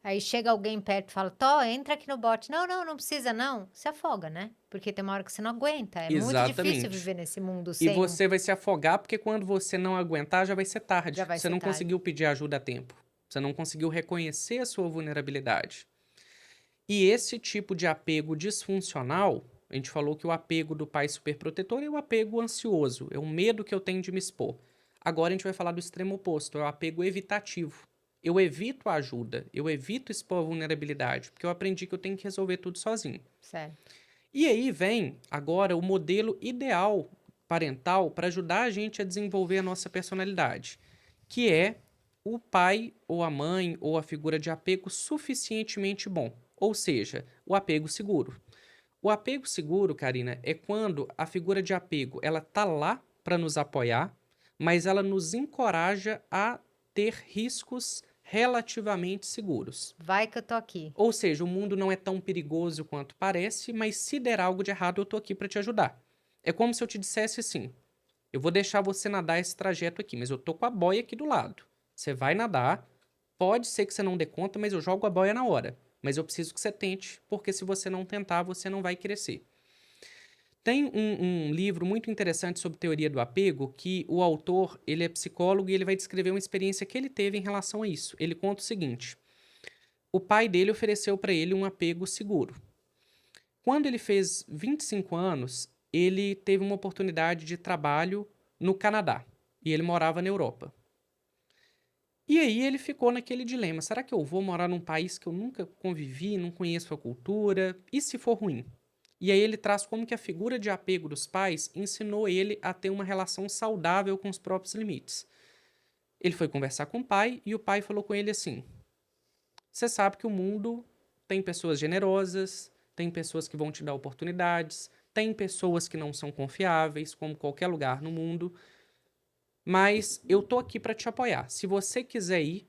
aí chega alguém perto e fala: Tó, entra aqui no bote. Não, não, não precisa não. Se afoga, né? Porque tem uma hora que você não aguenta. É muito difícil Exatamente. viver nesse mundo E sem. você vai se afogar porque quando você não aguentar já vai ser Já tarde. vai Você ser não tarde. conseguiu pedir ajuda a tempo. Você não conseguiu reconhecer a sua vulnerabilidade. E esse tipo de apego disfuncional, a gente falou que o apego do pai superprotetor é o apego ansioso, é o medo que eu tenho de me expor. Agora a gente vai falar do extremo oposto, é o apego evitativo. Eu evito a ajuda, eu evito expor a vulnerabilidade, porque eu aprendi que eu tenho que resolver tudo sozinho. Certo. E aí vem agora o modelo ideal parental para ajudar a gente a desenvolver a nossa personalidade, que é o pai ou a mãe ou a figura de apego suficientemente bom, ou seja, o apego seguro. O apego seguro, Karina, é quando a figura de apego ela tá lá para nos apoiar, mas ela nos encoraja a ter riscos relativamente seguros. Vai que eu tô aqui. Ou seja, o mundo não é tão perigoso quanto parece, mas se der algo de errado, eu tô aqui para te ajudar. É como se eu te dissesse assim: eu vou deixar você nadar esse trajeto aqui, mas eu tô com a boia aqui do lado. Você vai nadar, pode ser que você não dê conta, mas eu jogo a boia na hora. Mas eu preciso que você tente, porque se você não tentar, você não vai crescer. Tem um livro muito interessante sobre teoria do apego, que o autor, ele é psicólogo e ele vai descrever uma experiência que ele teve em relação a isso. Ele conta o seguinte: o pai dele ofereceu para ele um apego seguro. Quando ele fez 25 anos, ele teve uma oportunidade de trabalho no Canadá e ele morava na Europa. E aí ele ficou naquele dilema: será que eu vou morar num país que eu nunca convivi, não conheço a cultura? E se for ruim? E aí ele traz como que a figura de apego dos pais ensinou ele a ter uma relação saudável com os próprios limites. Ele foi conversar com o pai e o pai falou com ele assim: você sabe que o mundo tem pessoas generosas, tem pessoas que vão te dar oportunidades, tem pessoas que não são confiáveis, como qualquer lugar no mundo, mas eu tô aqui para te apoiar. Se você quiser ir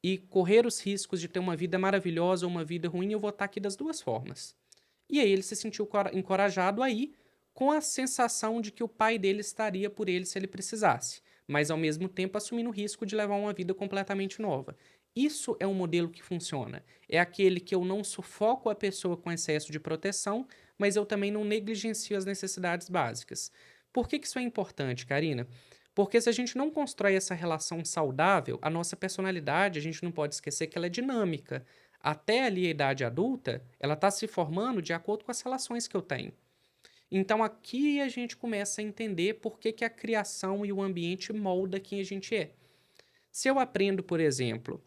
e correr os riscos de ter uma vida maravilhosa ou uma vida ruim, eu vou estar aqui das duas formas. E aí ele se sentiu encorajado a ir, com a sensação de que o pai dele estaria por ele se ele precisasse, mas ao mesmo tempo assumindo o risco de levar uma vida completamente nova. Isso é um modelo que funciona. É aquele que eu não sufoco a pessoa com excesso de proteção, mas eu também não negligencio as necessidades básicas. Por que isso é importante, Karina? Porque se a gente não constrói essa relação saudável, a nossa personalidade, a gente não pode esquecer que ela é dinâmica. Até ali a idade adulta, ela está se formando de acordo com as relações que eu tenho. Então aqui a gente começa a entender por que a criação e o ambiente molda quem a gente é. Se eu aprendo, por exemplo,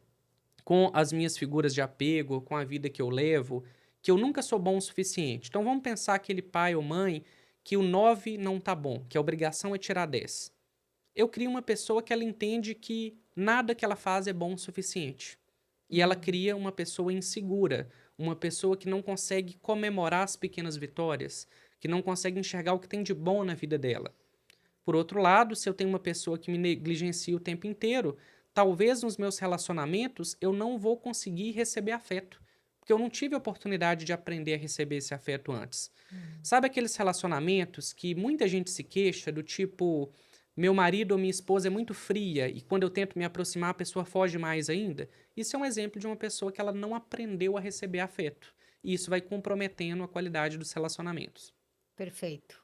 com as minhas figuras de apego, com a vida que eu levo, que eu nunca sou bom o suficiente. Então vamos pensar aquele pai ou mãe que o 9 não tá bom, que a obrigação é tirar 10. Eu crio uma pessoa que ela entende que nada que ela faz é bom o suficiente. E ela cria uma pessoa insegura, uma pessoa que não consegue comemorar as pequenas vitórias, que não consegue enxergar o que tem de bom na vida dela. Por outro lado, se eu tenho uma pessoa que me negligencia o tempo inteiro, talvez nos meus relacionamentos eu não vou conseguir receber afeto, porque eu não tive a oportunidade de aprender a receber esse afeto antes. Sabe aqueles relacionamentos que muita gente se queixa do tipo: meu marido ou minha esposa é muito fria e quando eu tento me aproximar a pessoa foge mais ainda? Isso é um exemplo de uma pessoa que ela não aprendeu a receber afeto. E isso vai comprometendo a qualidade dos relacionamentos. Perfeito.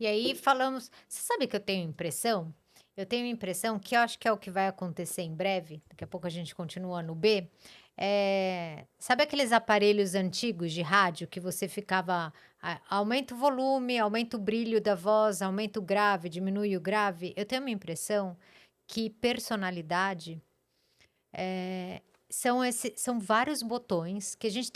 E aí falamos, você sabe que eu tenho a impressão Eu tenho a impressão que eu acho que é o que vai acontecer em breve, daqui a pouco a gente continua no B, sabe aqueles aparelhos antigos de rádio que você ficava aumenta o volume, aumenta o brilho da voz, aumenta o grave, diminui o grave? Eu tenho uma impressão que personalidade são vários botões que a gente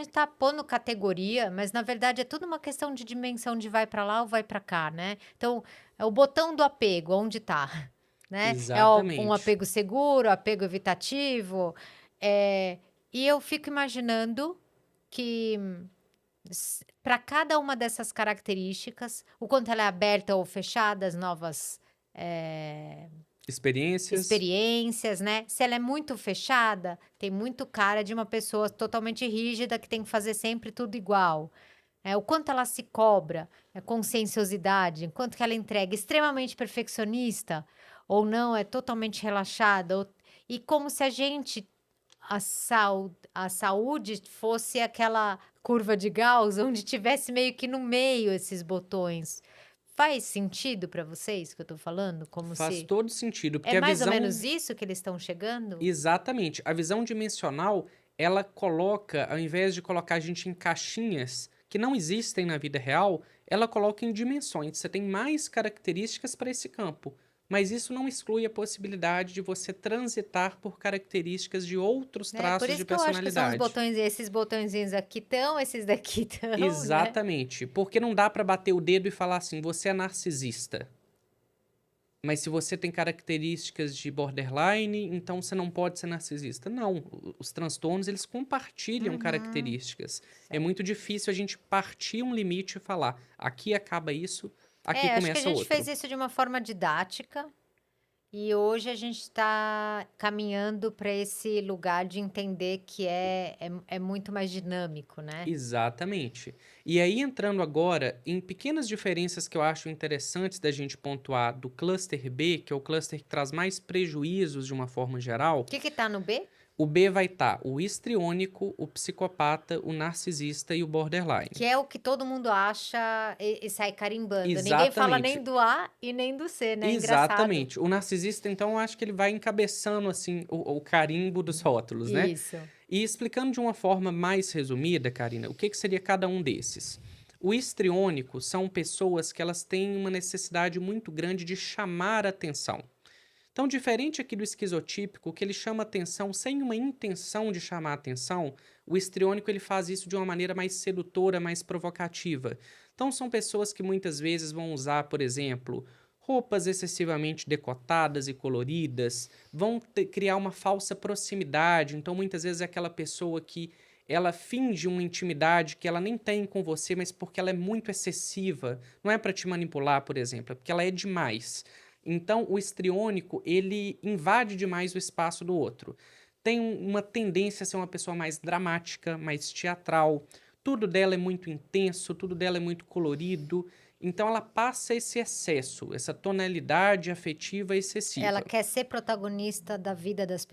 tá pondo categoria, mas na verdade é tudo uma questão de dimensão de vai para lá ou vai para cá, né. Então, é o botão do apego, onde tá, né. É um Exatamente. apego seguro, apego evitativo, e eu fico imaginando que para cada uma dessas características, o quanto ela é aberta ou fechada às novas, eh Experiências. experiências, né. Se ela é muito fechada, tem muito cara de uma pessoa totalmente rígida que tem que fazer sempre tudo igual. O quanto ela se cobra, conscienciosidade, o quanto que ela entrega, extremamente perfeccionista ou não, é totalmente relaxada e como se a gente a saúde fosse aquela curva de Gauss, onde tivesse meio que no meio esses botões. Faz sentido para vocês que eu tô falando? Como Faz se todo sentido, é porque a mais ou visão menos isso que eles estão chegando? exatamente, a visão dimensional, ela coloca, ao invés de colocar a gente em caixinhas que não existem na vida real, ela coloca em dimensões. Você tem mais características para esse campo, mas isso não exclui a possibilidade de você transitar por características de outros Né, por traços de isso que eu acho que são os personalidade. botões esses botõezinhos aqui estão, esses daqui estão, né. Exatamente, porque não dá para bater o dedo e falar assim: "Você é narcisista". Mas se você tem características de borderline, então você não pode ser narcisista. Não, os transtornos eles compartilham Uhum, características. É certo. muito difícil a gente partir um limite e falar: aqui acaba isso, aqui Acho que a começa gente fez outro. isso de uma forma didática, e hoje a gente está caminhando para esse lugar de entender que é muito mais dinâmico, né. Exatamente. E aí, entrando agora em pequenas diferenças que eu acho interessantes da gente pontuar do cluster B, que é o cluster que traz mais prejuízos de uma forma O geral. que que tá no B? O B vai estar o histriônico, o psicopata, o narcisista e o borderline. Que é o que todo mundo acha e sai carimbando. Ninguém fala nem Exatamente. do A e nem do C, né, engraçado. Exatamente. O narcisista, então, eu acho que ele vai encabeçando, assim, o carimbo dos rótulos, né? Isso. E explicando de uma forma mais resumida, Karina, o que seria cada um desses? O histriônico são pessoas que elas têm uma necessidade muito grande de chamar atenção. Então, diferente aqui do esquizotípico, que ele chama atenção sem uma intenção de chamar atenção, o histriônico ele faz isso de uma maneira mais sedutora, mais provocativa. Então, são pessoas que muitas vezes vão usar, por exemplo, roupas excessivamente decotadas e coloridas, vão criar uma falsa proximidade. Então, muitas vezes é aquela pessoa que ela finge uma intimidade que ela nem tem com você, mas porque ela é muito excessiva. Não é para te manipular, por exemplo, é porque ela é demais. Então, o histriônico, ele invade demais o espaço do outro. Tem uma tendência a ser uma pessoa mais dramática, mais teatral. Tudo dela é muito intenso, tudo dela é muito colorido. Então, ela passa esse excesso, essa tonalidade afetiva Ela excessiva. quer ser protagonista da vida das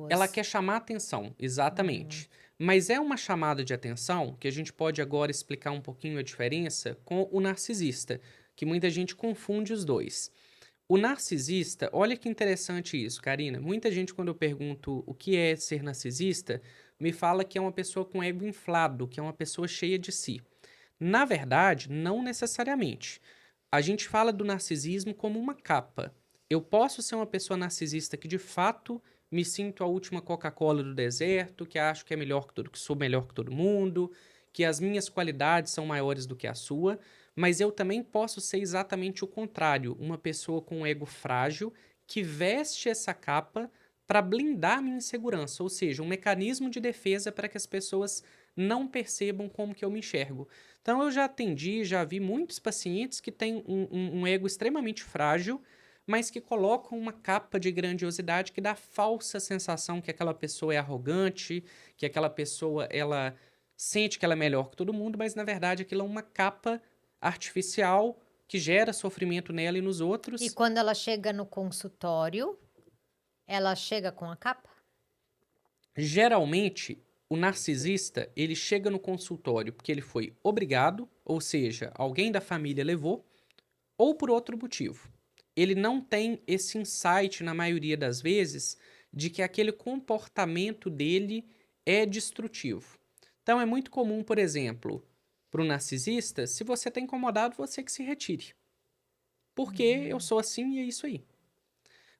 Ela pessoas. quer chamar atenção, Uhum. exatamente. Mas é uma chamada de atenção que a gente pode agora explicar um pouquinho a diferença com o narcisista, que muita gente confunde os dois. O narcisista, olha que interessante isso, Karina. Muita gente, quando eu pergunto o que é ser narcisista, me fala que é uma pessoa com ego inflado, que é uma pessoa cheia de si. Na verdade, não necessariamente. A gente fala do narcisismo como uma capa. Eu posso ser uma pessoa narcisista que de fato me sinto a última Coca-Cola do deserto, que acho que é melhor que todo, que sou melhor que todo mundo, que as minhas qualidades são maiores do que a sua, mas eu também posso ser exatamente o contrário, uma pessoa com um ego frágil que veste essa capa para blindar minha insegurança, ou seja, um mecanismo de defesa para que as pessoas não percebam como que eu me enxergo. Então eu já atendi, já vi muitos pacientes que têm um ego extremamente frágil, mas que colocam uma capa de grandiosidade que dá a falsa sensação que aquela pessoa é arrogante, que aquela pessoa ela sente que ela é melhor que todo mundo, mas na verdade aquilo é uma capa artificial que gera sofrimento nela e nos E outros. quando ela chega no consultório, ela chega com a capa? Geralmente, o narcisista, ele chega no consultório porque ele foi obrigado, ou seja, alguém da família levou, ou por outro motivo. ele não tem esse insight, na maioria das vezes, de que aquele comportamento dele é destrutivo. Então é muito comum, por exemplo, para o narcisista, se você está incomodado, você que se retire. Porque eu Uhum. sou assim e é isso aí.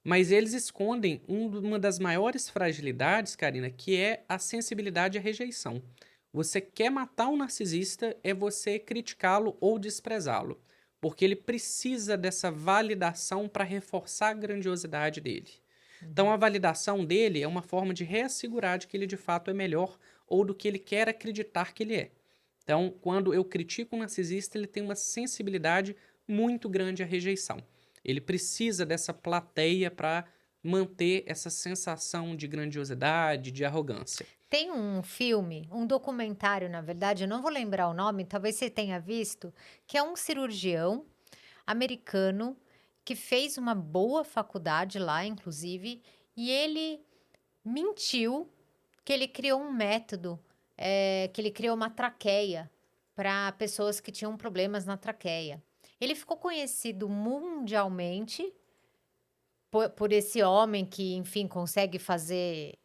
Mas eles escondem uma das maiores fragilidades, Karina, que é a sensibilidade à rejeição. Você quer matar um narcisista é você criticá-lo ou desprezá-lo, porque ele precisa dessa validação para reforçar a grandiosidade dele. Então, Uhum. a validação dele é uma forma de reassegurar de que ele de fato é melhor ou do que ele quer acreditar que ele é. Então, quando eu critico um narcisista, ele tem uma sensibilidade muito grande à rejeição. Ele precisa dessa plateia para manter essa sensação de grandiosidade, de arrogância. Tem um filme, um documentário, na verdade, eu não vou lembrar o nome, talvez você tenha visto, que é um cirurgião americano que fez uma boa faculdade lá, inclusive, e ele mentiu que ele criou um método, que ele criou uma traqueia para pessoas que tinham problemas na traqueia. Ele ficou conhecido mundialmente por esse homem que, enfim, consegue fazer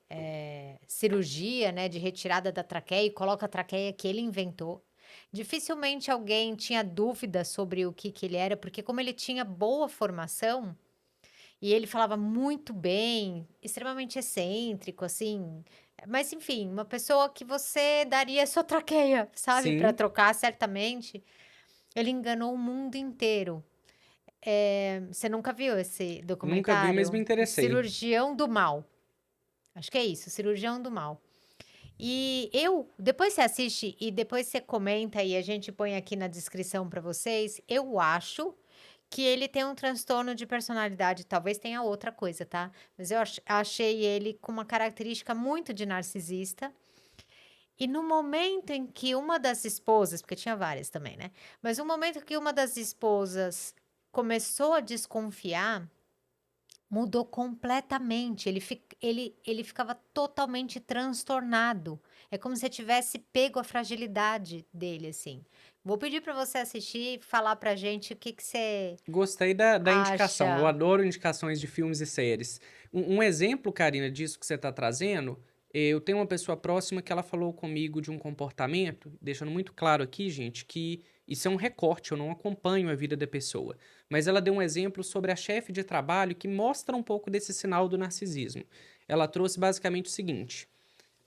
cirurgia, né, de retirada da traqueia e coloca a traqueia que ele inventou. Dificilmente alguém tinha dúvida sobre o que ele era, porque como ele tinha boa formação e ele falava muito bem, extremamente excêntrico, assim, mas enfim, uma pessoa que você daria a sua traqueia, sabe, para Sim, trocar certamente. Ele enganou o mundo inteiro. Você nunca viu esse nunca vi, mas me documentário? O interessei. Cirurgião do Mal. Acho que é isso, Cirurgião do Mal. E depois você assiste e depois você comenta e a gente põe aqui na descrição para vocês. Eu acho que ele tem um transtorno de personalidade, talvez tenha outra coisa, tá? Mas eu achei ele com uma característica muito de narcisista. E no momento em que uma das esposas, porque tinha várias também, né? Mas no momento que uma das esposas começou a desconfiar, mudou completamente. Ele ficava totalmente transtornado. É como se tivesse pego a fragilidade dele, assim. Vou pedir para você assistir e falar pra gente o que que você Gostei da indicação. Eu acha. adoro indicações de filmes e séries. Um exemplo, Karina, disso que você está trazendo, eu tenho uma pessoa próxima que ela falou comigo de um comportamento, deixando muito claro aqui, gente, que isso é um recorte, eu não acompanho a vida da pessoa. Mas ela deu um exemplo sobre a chefe de trabalho que mostra um pouco desse sinal do narcisismo. Ela trouxe basicamente o seguinte.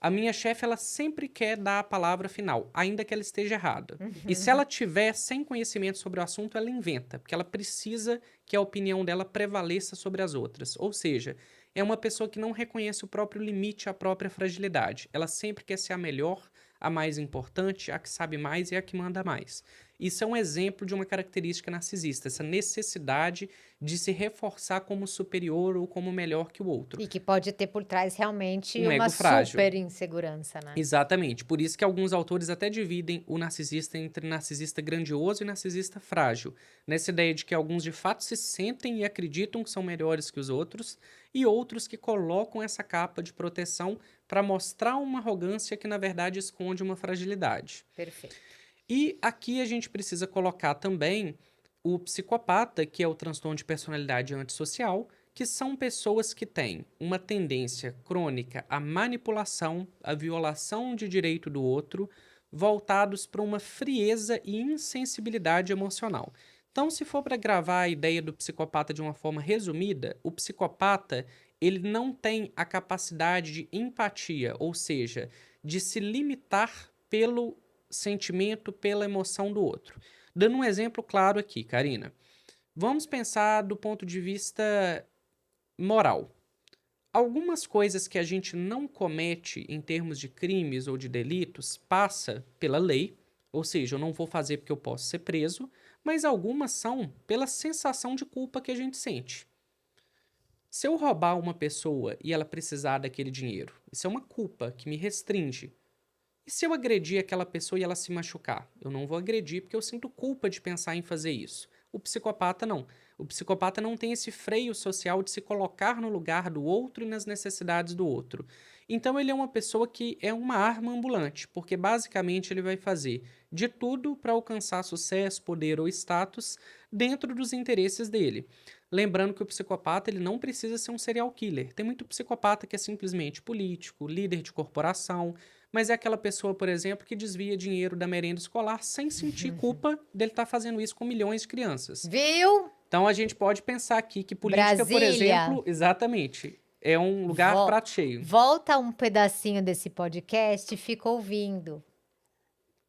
A minha chefe, ela sempre quer dar a palavra final, ainda que ela esteja errada. E se ela tiver sem conhecimento sobre o assunto, ela inventa, porque ela precisa que a opinião dela prevaleça sobre as outras. Ou seja, é uma pessoa que não reconhece o próprio limite, a própria fragilidade. Ela sempre quer ser a melhor, a mais importante, a que sabe mais e a que manda mais. Isso é um exemplo de uma característica narcisista, essa necessidade de se reforçar como superior ou como melhor que o outro. E que pode ter por trás realmente Um uma ego frágil. super insegurança, né? Exatamente. Por isso que alguns autores até dividem o narcisista entre narcisista grandioso e narcisista frágil. Nessa ideia de que alguns de fato se sentem e acreditam que são melhores que os outros, e outros que colocam essa capa de proteção para mostrar uma arrogância que na verdade esconde uma fragilidade. Perfeito. E aqui a gente precisa colocar também o psicopata, que é o transtorno de personalidade antissocial, que são pessoas que têm uma tendência crônica à manipulação, à violação de direito do outro, voltados para uma frieza e insensibilidade emocional. Então, se for para gravar a ideia do psicopata de uma forma resumida, o psicopata ele não tem a capacidade de empatia, ou seja, de se limitar pelo sentimento, pela emoção do outro. Dando um exemplo claro aqui, Karina. Vamos pensar do ponto de vista moral. Algumas coisas que a gente não comete em termos de crimes ou de delitos passa pela lei, ou seja, eu não vou fazer porque eu posso ser preso, mas algumas são pela sensação de culpa que a gente sente. Se eu roubar uma pessoa e ela precisar daquele dinheiro, isso é uma culpa que me restringe. E se eu agredir aquela pessoa e ela se machucar? Eu não vou agredir porque eu sinto culpa de pensar em fazer isso. O psicopata não. O psicopata não tem esse freio social de se colocar no lugar do outro e nas necessidades do outro. Então ele é uma pessoa que é uma arma ambulante, porque basicamente ele vai fazer de tudo para alcançar sucesso, poder ou status dentro dos interesses dele. Lembrando que o psicopata ele não precisa ser um serial killer. Tem muito psicopata que é simplesmente político, líder de corporação, mas é aquela pessoa, por exemplo, que desvia dinheiro da merenda escolar sem sentir culpa dele estar fazendo isso com milhões de crianças. Viu? Então a gente pode pensar aqui que política, por Brasília, exemplo, exatamente, é um lugar vo- prato cheio. volta um pedacinho desse podcast e fica ouvindo.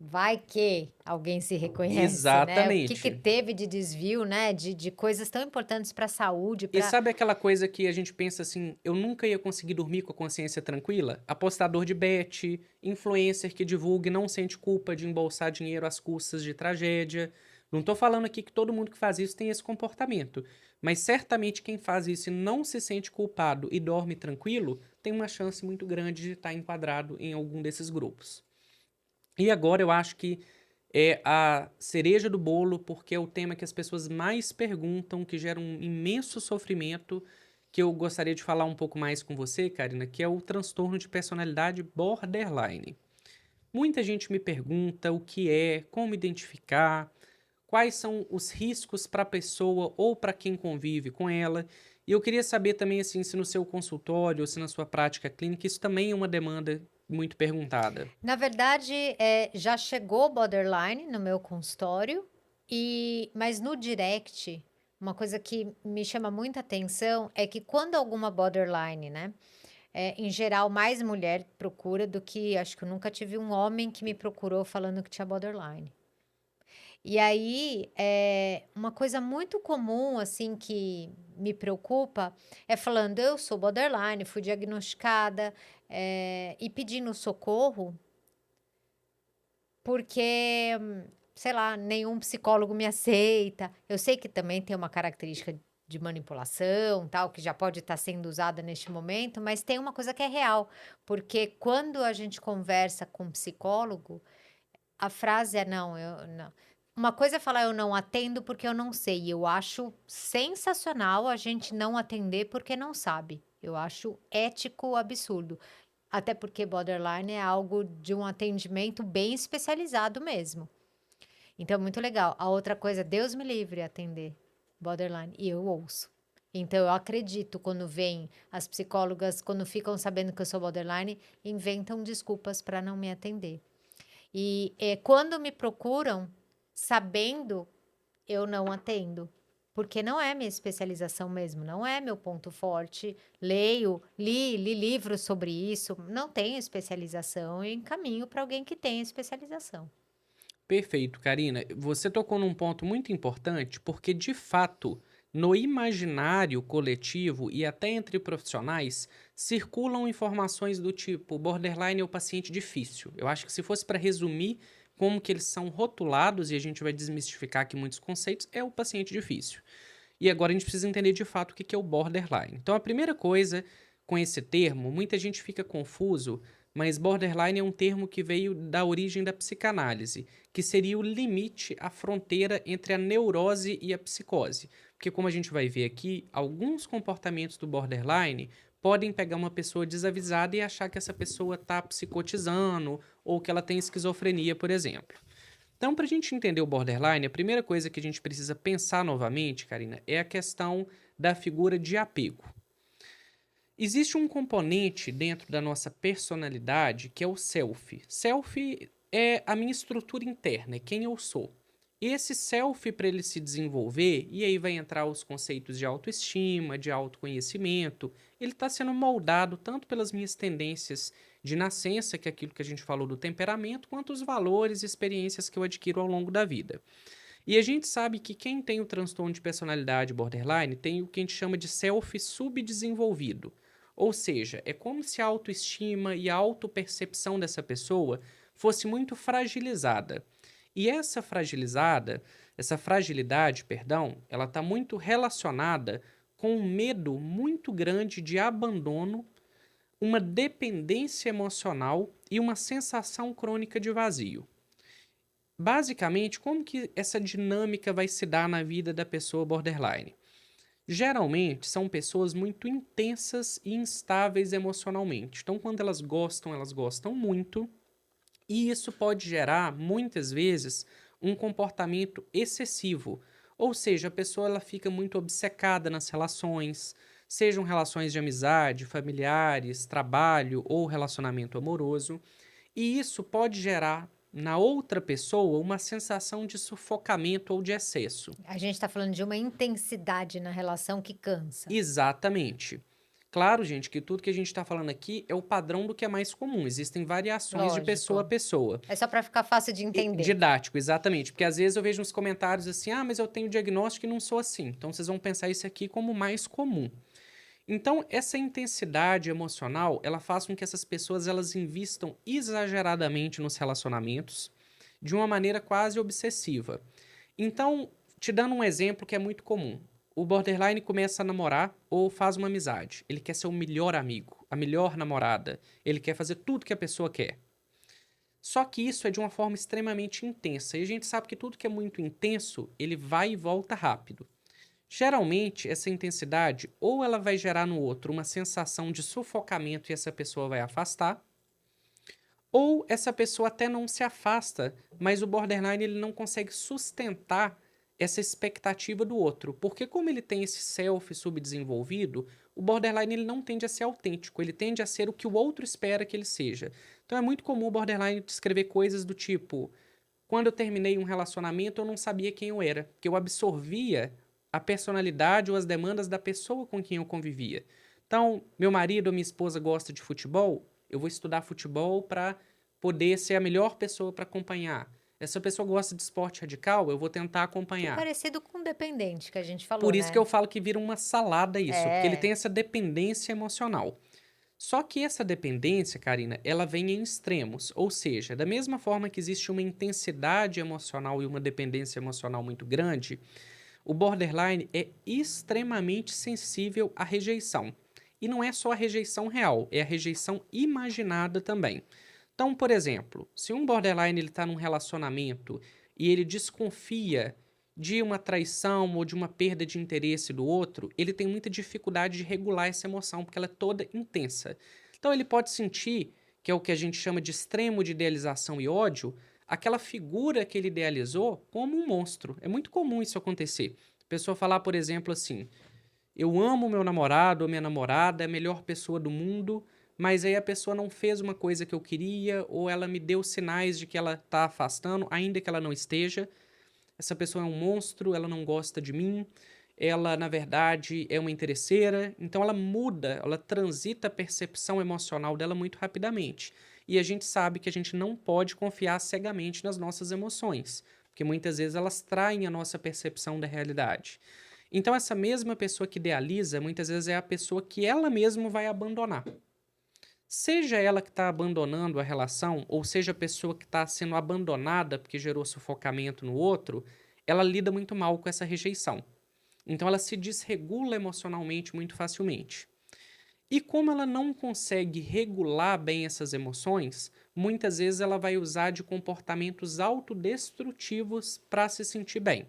Vai que alguém se reconhece, né? O que Exatamente. teve de desvio, né? De coisas tão importantes para a saúde, E para. sabe aquela coisa que a gente pensa assim, eu nunca ia conseguir dormir com a consciência tranquila? Apostador de bet, influencer que divulga e não sente culpa de embolsar dinheiro às custas de tragédia. Não tô falando aqui que todo mundo que faz isso tem esse comportamento, mas certamente quem faz isso e não se sente culpado e dorme tranquilo, tem uma chance muito grande de estar enquadrado em algum desses grupos. E agora eu acho que é a cereja do bolo, porque é o tema que as pessoas mais perguntam, que gera um imenso sofrimento, que eu gostaria de falar um pouco mais com você, Karina, que é o transtorno de personalidade borderline. Muita gente me pergunta o que é, como identificar, quais são os riscos para a pessoa ou para quem convive com ela. E eu queria saber também assim, se no seu consultório ou se na sua prática clínica isso também é uma demanda muito perguntada. Na verdade, já chegou borderline no meu consultório, mas no direct, uma coisa que me chama muita atenção é que quando alguma borderline, né? Em geral, mais mulher procura do que acho que eu nunca tive um homem que me procurou falando que tinha borderline. E aí, uma coisa muito comum, assim, que me preocupa é falando, eu sou borderline, fui diagnosticada, e pedindo socorro porque, sei lá, nenhum psicólogo me aceita. Eu sei que também tem uma característica de manipulação, tal, que já pode estar sendo usada neste momento, mas tem uma coisa que é real, porque quando a gente conversa com um psicólogo, a frase é não, eu não. Uma coisa é falar eu não atendo porque eu não sei. E eu acho sensacional a gente não atender porque não sabe. Eu acho ético absurdo. Até porque borderline é algo de um atendimento bem especializado mesmo. Então, muito legal. A outra coisa, Deus me livre atender borderline. E eu ouço. Então, eu acredito quando vem as psicólogas, quando ficam sabendo que eu sou borderline, inventam desculpas para não me atender. E quando me procuram, sabendo, eu não atendo. Porque não é minha especialização mesmo, não é meu ponto forte. Li livros sobre isso, não tenho especialização e encaminho para alguém que tem especialização. Perfeito, Karina. Você tocou num ponto muito importante, porque de fato, no imaginário coletivo e até entre profissionais, circulam informações do tipo borderline é o paciente difícil. Eu acho que se fosse para resumir como que eles são rotulados, e a gente vai desmistificar aqui muitos conceitos, é o paciente difícil. E agora a gente precisa entender de fato o que é o borderline. Então, a primeira coisa com esse termo, muita gente fica confuso, mas borderline é um termo que veio da origem da psicanálise, que seria o limite, a fronteira entre a neurose e a psicose. Porque, como a gente vai ver aqui, alguns comportamentos do borderline podem pegar uma pessoa desavisada e achar que essa pessoa está psicotizando ou que ela tem esquizofrenia, por exemplo. Então, para a gente entender o borderline, a primeira coisa que a gente precisa pensar novamente, Karina, é a questão da figura de apego. Existe um componente dentro da nossa personalidade que é o self. Self é a minha estrutura interna, é quem eu sou. E esse self, para ele se desenvolver, e aí vai entrar os conceitos de autoestima, de autoconhecimento, ele está sendo moldado tanto pelas minhas tendências de nascença, que é aquilo que a gente falou do temperamento, quanto os valores e experiências que eu adquiro ao longo da vida. E a gente sabe que quem tem o transtorno de personalidade borderline tem o que a gente chama de self subdesenvolvido. Ou seja, é como se a autoestima e a autopercepção dessa pessoa fosse muito fragilizada. E essa fragilidade, perdão, ela está muito relacionada com um medo muito grande de abandono, uma dependência emocional e uma sensação crônica de vazio. Basicamente, como que essa dinâmica vai se dar na vida da pessoa borderline? Geralmente são pessoas muito intensas e instáveis emocionalmente. Então, quando elas gostam muito, e isso pode gerar, muitas vezes, um comportamento excessivo. Ou seja, a pessoa ela fica muito obcecada nas relações, sejam relações de amizade, familiares, trabalho ou relacionamento amoroso, e isso pode gerar na outra pessoa uma sensação de sufocamento ou de excesso. A gente está falando de uma intensidade na relação que cansa. Exatamente. Claro, gente, que tudo que a gente está falando aqui é o padrão do que é mais comum. Existem variações de pessoa a Lógico. pessoa. É só para ficar fácil de entender. Didático, exatamente. Porque às vezes eu vejo uns comentários assim: ah, mas eu tenho diagnóstico e não sou assim. Então vocês vão pensar isso aqui como mais comum. Então, essa intensidade emocional, ela faz com que essas pessoas elas invistam exageradamente nos relacionamentos de uma maneira quase obsessiva. Então, te dando um exemplo que é muito comum. O borderline começa a namorar ou faz uma amizade. Ele quer ser o melhor amigo, a melhor namorada. Ele quer fazer tudo que a pessoa quer. Só que isso é de uma forma extremamente intensa. E a gente sabe que tudo que é muito intenso, ele vai e volta rápido. Geralmente, essa intensidade ou ela vai gerar no outro uma sensação de sufocamento e essa pessoa vai afastar, ou essa pessoa até não se afasta, mas o borderline ele não consegue sustentar essa expectativa do outro, porque como ele tem esse self subdesenvolvido, o borderline ele não tende a ser autêntico, ele tende a ser o que o outro espera que ele seja. Então é muito comum o borderline descrever coisas do tipo: quando eu terminei um relacionamento, eu não sabia quem eu era, porque eu absorvia a personalidade ou as demandas da pessoa com quem eu convivia. Então, meu marido ou minha esposa gosta de futebol, eu vou estudar futebol para poder ser a melhor pessoa para acompanhar. Essa pessoa gosta de esporte radical, eu vou tentar acompanhar. Parecido com o dependente que a gente falou, Por isso que eu né? falo que vira uma salada isso, porque ele É. tem essa dependência emocional. Só que essa dependência, Karina, ela vem em extremos, ou seja, da mesma forma que existe uma intensidade emocional e uma dependência emocional muito grande, o borderline é extremamente sensível à rejeição. E não é só a rejeição real, é a rejeição imaginada também. Então, por exemplo, se um borderline está num relacionamento e ele desconfia de uma traição ou de uma perda de interesse do outro, ele tem muita dificuldade de regular essa emoção, porque ela é toda intensa. Então, ele pode sentir, que é o que a gente chama de extremo de idealização e ódio, aquela figura que ele idealizou como um monstro. É muito comum isso acontecer. A pessoa falar, por exemplo, assim: eu amo meu namorado ou minha namorada, é a melhor pessoa do mundo, mas aí a pessoa não fez uma coisa que eu queria, ou ela me deu sinais de que ela está afastando, ainda que ela não esteja. Essa pessoa é um monstro, ela não gosta de mim, ela, na verdade, é uma interesseira. Então ela muda, ela transita a percepção emocional dela muito rapidamente. E a gente sabe que a gente não pode confiar cegamente nas nossas emoções, porque muitas vezes elas traem a nossa percepção da realidade. Então essa mesma pessoa que idealiza, muitas vezes é a pessoa que ela mesma vai abandonar. Seja ela que está abandonando a relação, ou seja a pessoa que está sendo abandonada porque gerou sufocamento no outro, ela lida muito mal com essa rejeição. Então ela se desregula emocionalmente muito facilmente. E como ela não consegue regular bem essas emoções, muitas vezes ela vai usar de comportamentos autodestrutivos para se sentir bem.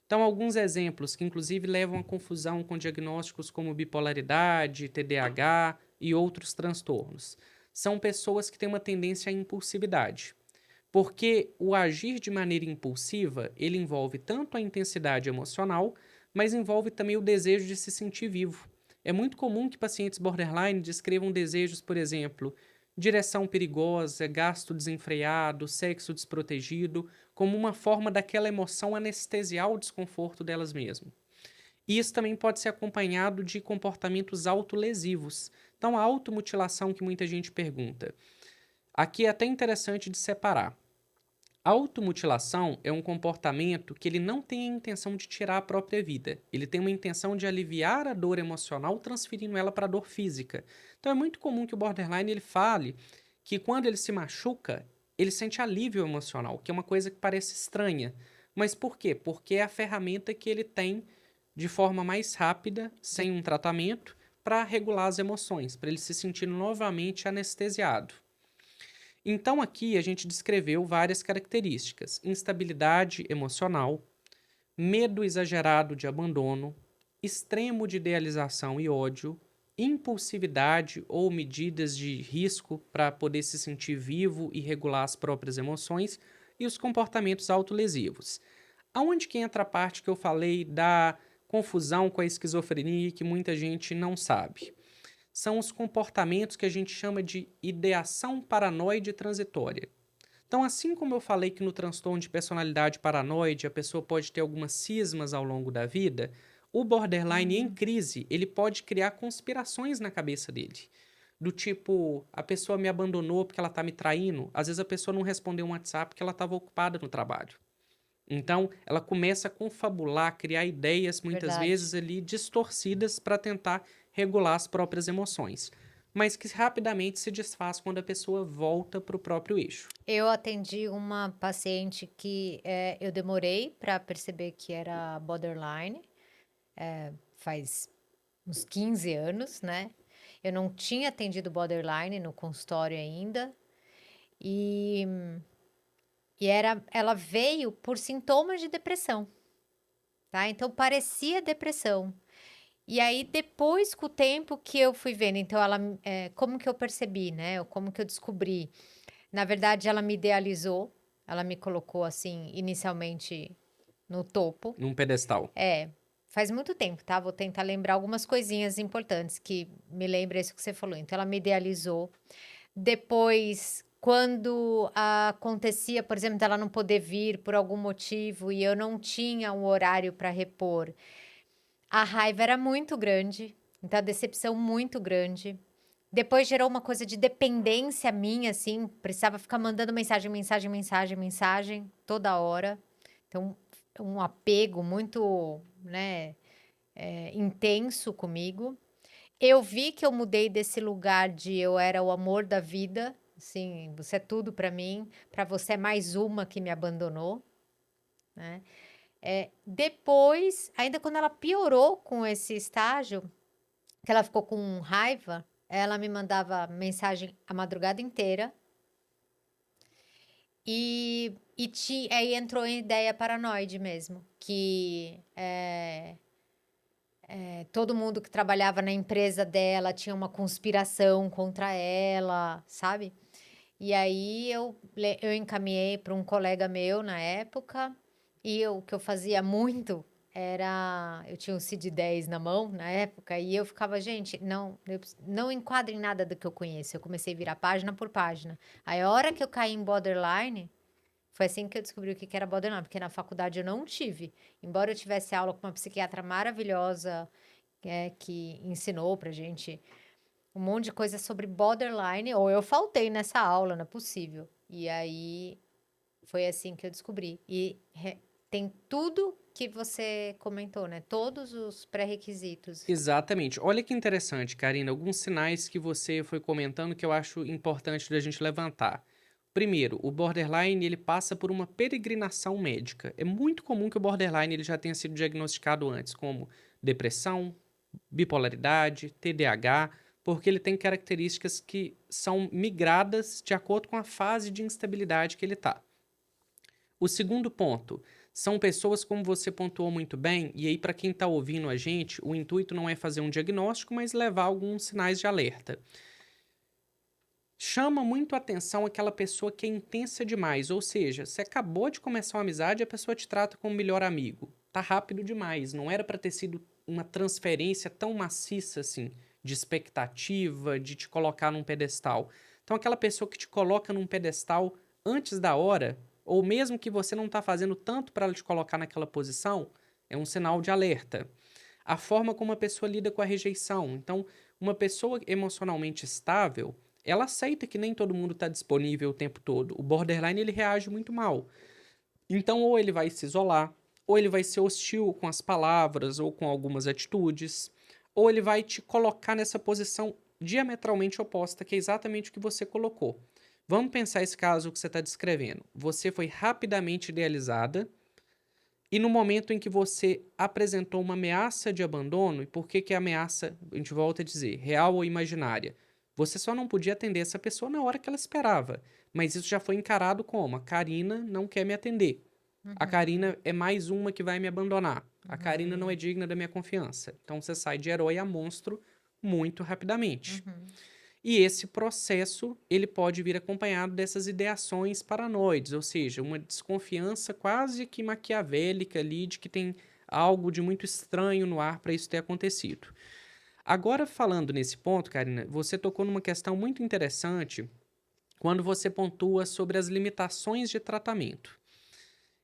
Então, alguns exemplos que inclusive levam à confusão com diagnósticos como bipolaridade, TDAH e outros transtornos. São pessoas que têm uma tendência à impulsividade. Porque o agir de maneira impulsiva, ele envolve tanto a intensidade emocional, mas envolve também o desejo de se sentir vivo. É muito comum que pacientes borderline descrevam desejos, por exemplo, direção perigosa, gasto desenfreado, sexo desprotegido, como uma forma daquela emoção anestesiar o desconforto delas mesmas. E isso também pode ser acompanhado de comportamentos autolesivos. Então, a automutilação que muita gente pergunta. Aqui é até interessante de separar. A automutilação é um comportamento que ele não tem a intenção de tirar a própria vida. Ele tem uma intenção de aliviar a dor emocional, transferindo ela para a dor física. Então é muito comum que o borderline ele fale que quando ele se machuca, ele sente alívio emocional, que é uma coisa que parece estranha. Mas por quê? Porque é a ferramenta que ele tem de forma mais rápida, sem um tratamento, para regular as emoções, para ele se sentir novamente anestesiado. Então, aqui a gente descreveu várias características: instabilidade emocional, medo exagerado de abandono, extremo de idealização e ódio, impulsividade ou medidas de risco para poder se sentir vivo e regular as próprias emoções, e os comportamentos autolesivos. Aonde que entra a parte que eu falei da confusão com a esquizofrenia e que muita gente não sabe? São os comportamentos que a gente chama de ideação paranoide transitória. Então, assim como eu falei que no transtorno de personalidade paranoide a pessoa pode ter algumas cismas ao longo da vida, o borderline em Uhum. crise, ele pode criar conspirações na cabeça dele. Do tipo, a pessoa me abandonou porque ela tá me traindo. Às vezes a pessoa não respondeu um WhatsApp porque ela estava ocupada no trabalho. Então, ela começa a confabular, criar ideias, muitas Verdade. vezes ali distorcidas para tentar regular as próprias emoções, mas que rapidamente se desfaz quando a pessoa volta para o próprio eixo. Eu atendi uma paciente que, eu demorei para perceber que era borderline, faz uns 15 anos, né. Eu não tinha atendido borderline no consultório ainda, e ela veio por sintomas de depressão, tá, então parecia depressão. E aí depois com o tempo que eu fui vendo, então como que eu percebi, né, ou como que eu descobri? Na verdade ela me idealizou, ela me colocou, assim, inicialmente no topo. Num pedestal. É, faz muito tempo, tá, vou tentar lembrar algumas coisinhas importantes que me lembra isso que você falou. Então ela me idealizou, depois quando acontecia, por exemplo, dela não poder vir por algum motivo e eu não tinha um horário para repor, a raiva era muito grande, então a decepção muito grande. Depois gerou uma coisa de dependência minha, assim, precisava ficar mandando mensagem, mensagem, mensagem, mensagem toda hora. Então, um apego muito, né, intenso comigo. Eu vi que eu mudei desse lugar de eu era o amor da vida, assim, você é tudo pra mim, pra você é mais uma que me abandonou, né. Depois, ainda quando ela piorou com esse estágio, que ela ficou com raiva, ela me mandava mensagem a madrugada inteira aí entrou em ideia paranoide mesmo, que, todo mundo que trabalhava na empresa dela tinha uma conspiração contra ela, sabe. E aí eu encaminhei para um colega meu na época, e o que eu fazia muito era eu tinha o CID-10 na mão na época, e eu ficava: "Gente, não enquadra em nada do que eu conheço", eu comecei a virar página por página. Aí a hora que eu caí em borderline, foi assim que eu descobri o que que era borderline, porque na faculdade eu não tive. Embora eu tivesse aula com uma psiquiatra maravilhosa, que ensinou pra gente um monte de coisa sobre borderline, ou eu faltei nessa aula, não é possível. E aí, foi assim que eu descobri. Tem tudo que você comentou, né, todos os pré-requisitos. Exatamente. Olha que interessante, Karina, alguns sinais que você foi comentando que eu acho importante da gente levantar. Primeiro, o borderline ele passa por uma peregrinação médica. É muito comum que o borderline ele já tenha sido diagnosticado antes, como depressão, bipolaridade, TDAH, porque ele tem características que são migradas de acordo com a fase de instabilidade que ele está. O segundo ponto, são pessoas como você pontuou muito bem, e aí para quem está ouvindo a gente, o intuito não é fazer um diagnóstico, mas levar alguns sinais de alerta. Chama muito a atenção aquela pessoa que é intensa demais, ou seja, você acabou de começar uma amizade e a pessoa te trata como melhor amigo. Tá rápido demais, não era para ter sido uma transferência tão maciça assim, de expectativa, de te colocar num pedestal. Então aquela pessoa que te coloca num pedestal antes da hora, ou mesmo que você não está fazendo tanto para ela te colocar naquela posição, é um sinal de alerta. A forma como a pessoa lida com a rejeição. Então, uma pessoa emocionalmente estável, ela aceita que nem todo mundo está disponível o tempo todo. O borderline ele reage muito mal. Então, ou ele vai se isolar, ou ele vai ser hostil com as palavras ou com algumas atitudes, ou ele vai te colocar nessa posição diametralmente oposta, que é exatamente o que você colocou. Vamos pensar esse caso que você está descrevendo. Você foi rapidamente idealizada, e no momento em que você apresentou uma ameaça de abandono, e por que que é ameaça, a gente volta a dizer, real ou imaginária? Você só não podia atender essa pessoa na hora que ela esperava, mas isso já foi encarado como: a Karina não quer me atender. A Uhum, Karina é mais uma que vai me abandonar. A Karina não é uhum, digna da minha confiança. Então você sai de herói a monstro muito rapidamente. uhum. E esse processo, ele pode vir acompanhado dessas ideações paranoides, ou seja, uma desconfiança quase que maquiavélica ali de que tem algo de muito estranho no ar para isso ter acontecido. Agora, falando nesse ponto, Karina, você tocou numa questão muito interessante quando você pontua sobre as limitações de tratamento.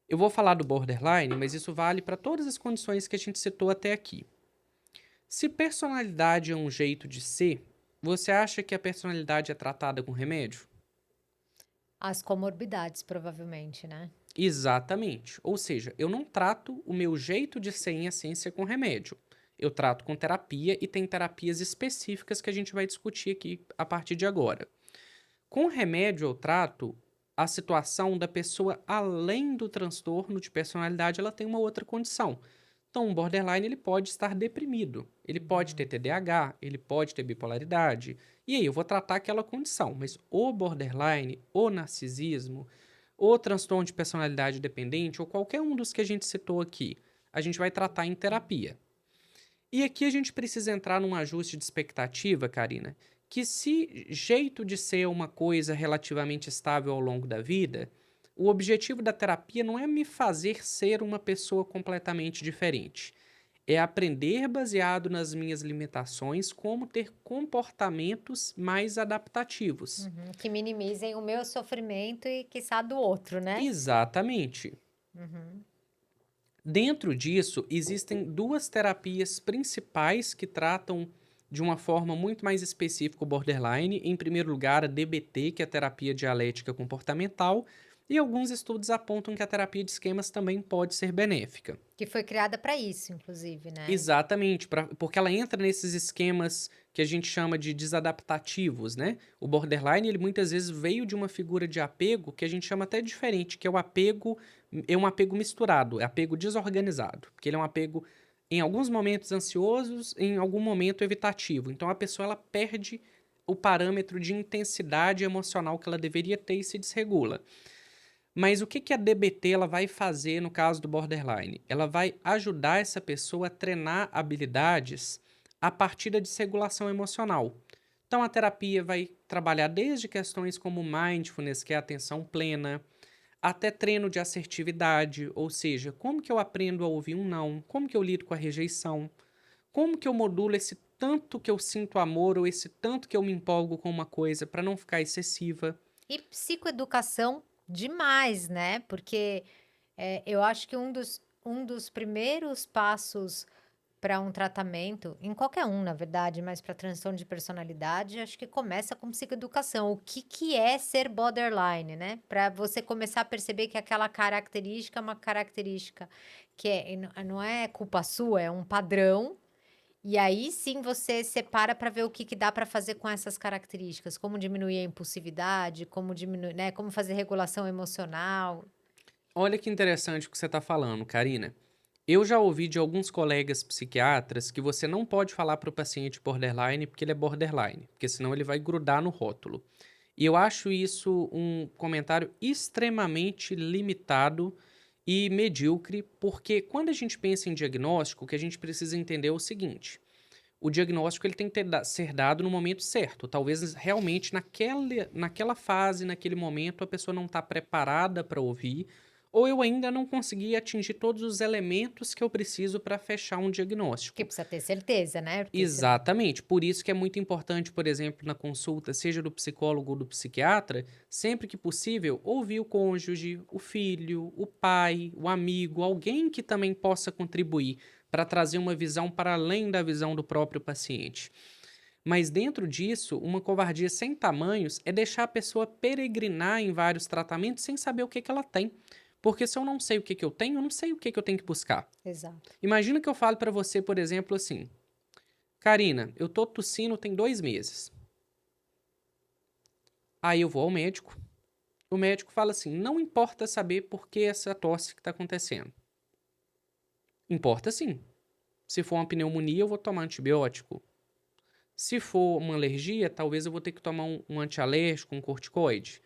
Eu vou falar do borderline, mas isso vale para todas as condições que a gente citou até aqui. Se personalidade é um jeito de ser, você acha que a personalidade é tratada com remédio? As comorbidades, provavelmente, né? Exatamente. Ou seja, eu não trato o meu jeito de ser em essência com remédio. Eu trato com terapia e tem terapias específicas que a gente vai discutir aqui a partir de agora. Com remédio, eu trato a situação da pessoa além do transtorno de personalidade, ela tem uma outra condição. Então, um borderline ele pode estar deprimido, ele pode ter Uhum. TDAH, ele pode ter bipolaridade. E aí, eu vou tratar aquela condição. Mas o borderline, o narcisismo, o transtorno de personalidade dependente, ou qualquer um dos que a gente citou aqui, a gente vai tratar em terapia. E aqui a gente precisa entrar num ajuste de expectativa, Karina, que se jeito de ser uma coisa relativamente estável ao longo da vida, o objetivo da terapia não é me fazer ser uma pessoa completamente diferente. É aprender, baseado nas minhas limitações, como ter comportamentos mais adaptativos. Uhum. Que minimizem o meu sofrimento e, quiçá, do outro, né? Exatamente. Uhum. Dentro disso, existem duas terapias principais que tratam de uma forma muito mais específica o borderline. Em primeiro lugar, a DBT, que é a terapia dialética comportamental, e alguns estudos apontam que a terapia de esquemas também pode ser benéfica. Que foi criada para isso, inclusive, né? Exatamente, porque ela entra nesses esquemas que a gente chama de desadaptativos, né? O borderline, ele muitas vezes veio de uma figura de apego que a gente chama até diferente, que é um apego misturado, é apego desorganizado, porque ele é um apego em alguns momentos ansiosos, em algum momento evitativo. Então a pessoa ela perde o parâmetro de intensidade emocional que ela deveria ter e se desregula. Mas o que que a DBT ela vai fazer no caso do borderline? Ela vai ajudar essa pessoa a treinar habilidades a partir da desregulação emocional. Então a terapia vai trabalhar desde questões como mindfulness, que é a atenção plena, até treino de assertividade, ou seja, como que eu aprendo a ouvir um não, como que eu lido com a rejeição, como que eu modulo esse tanto que eu sinto amor ou esse tanto que eu me empolgo com uma coisa para não ficar excessiva. E psicoeducação demais, né? Porque eu acho que um dos primeiros passos para um tratamento, em qualquer um, na verdade, mas para transtorno de personalidade, acho que começa com psicoeducação. O que que é ser borderline, né? Para você começar a perceber que aquela característica é uma característica que não é culpa sua, é um padrão. E aí sim você separa para ver o que que dá para fazer com essas características, como diminuir a impulsividade, como diminuir, né, como fazer regulação emocional. Olha que interessante o que você está falando, Karina. Eu já ouvi de alguns colegas psiquiatras que você não pode falar para o paciente borderline porque ele é borderline, porque senão ele vai grudar no rótulo. E eu acho isso um comentário extremamente limitado e medíocre, porque quando a gente pensa em diagnóstico, o que a gente precisa entender é o seguinte: o diagnóstico ele tem que ser dado no momento certo. Talvez realmente naquela fase, naquele momento, a pessoa não está preparada para ouvir, ou eu ainda não consegui atingir todos os elementos que eu preciso para fechar um Que diagnóstico. precisa ter certeza, né? Porque você Exatamente. Por isso que é muito importante, por exemplo, na consulta, seja do psicólogo ou do psiquiatra, sempre que possível, ouvir o cônjuge, o filho, o pai, o amigo, alguém que também possa contribuir para trazer uma visão para além da visão do próprio paciente. Mas dentro disso, uma covardia sem tamanhos é deixar a pessoa peregrinar em vários tratamentos sem saber o que que ela tem. Porque se eu não sei o que que eu tenho, eu não sei o que que eu tenho que buscar. exato. Imagina que eu falo para você, por exemplo, assim: Karina, eu tô tossindo tem 2 meses. Aí eu vou ao médico. O médico fala assim: não importa saber por que essa tosse que está acontecendo. Importa sim. Se for uma pneumonia, eu vou tomar antibiótico. Se for uma alergia, talvez eu vou ter que tomar um antialérgico, um corticoide.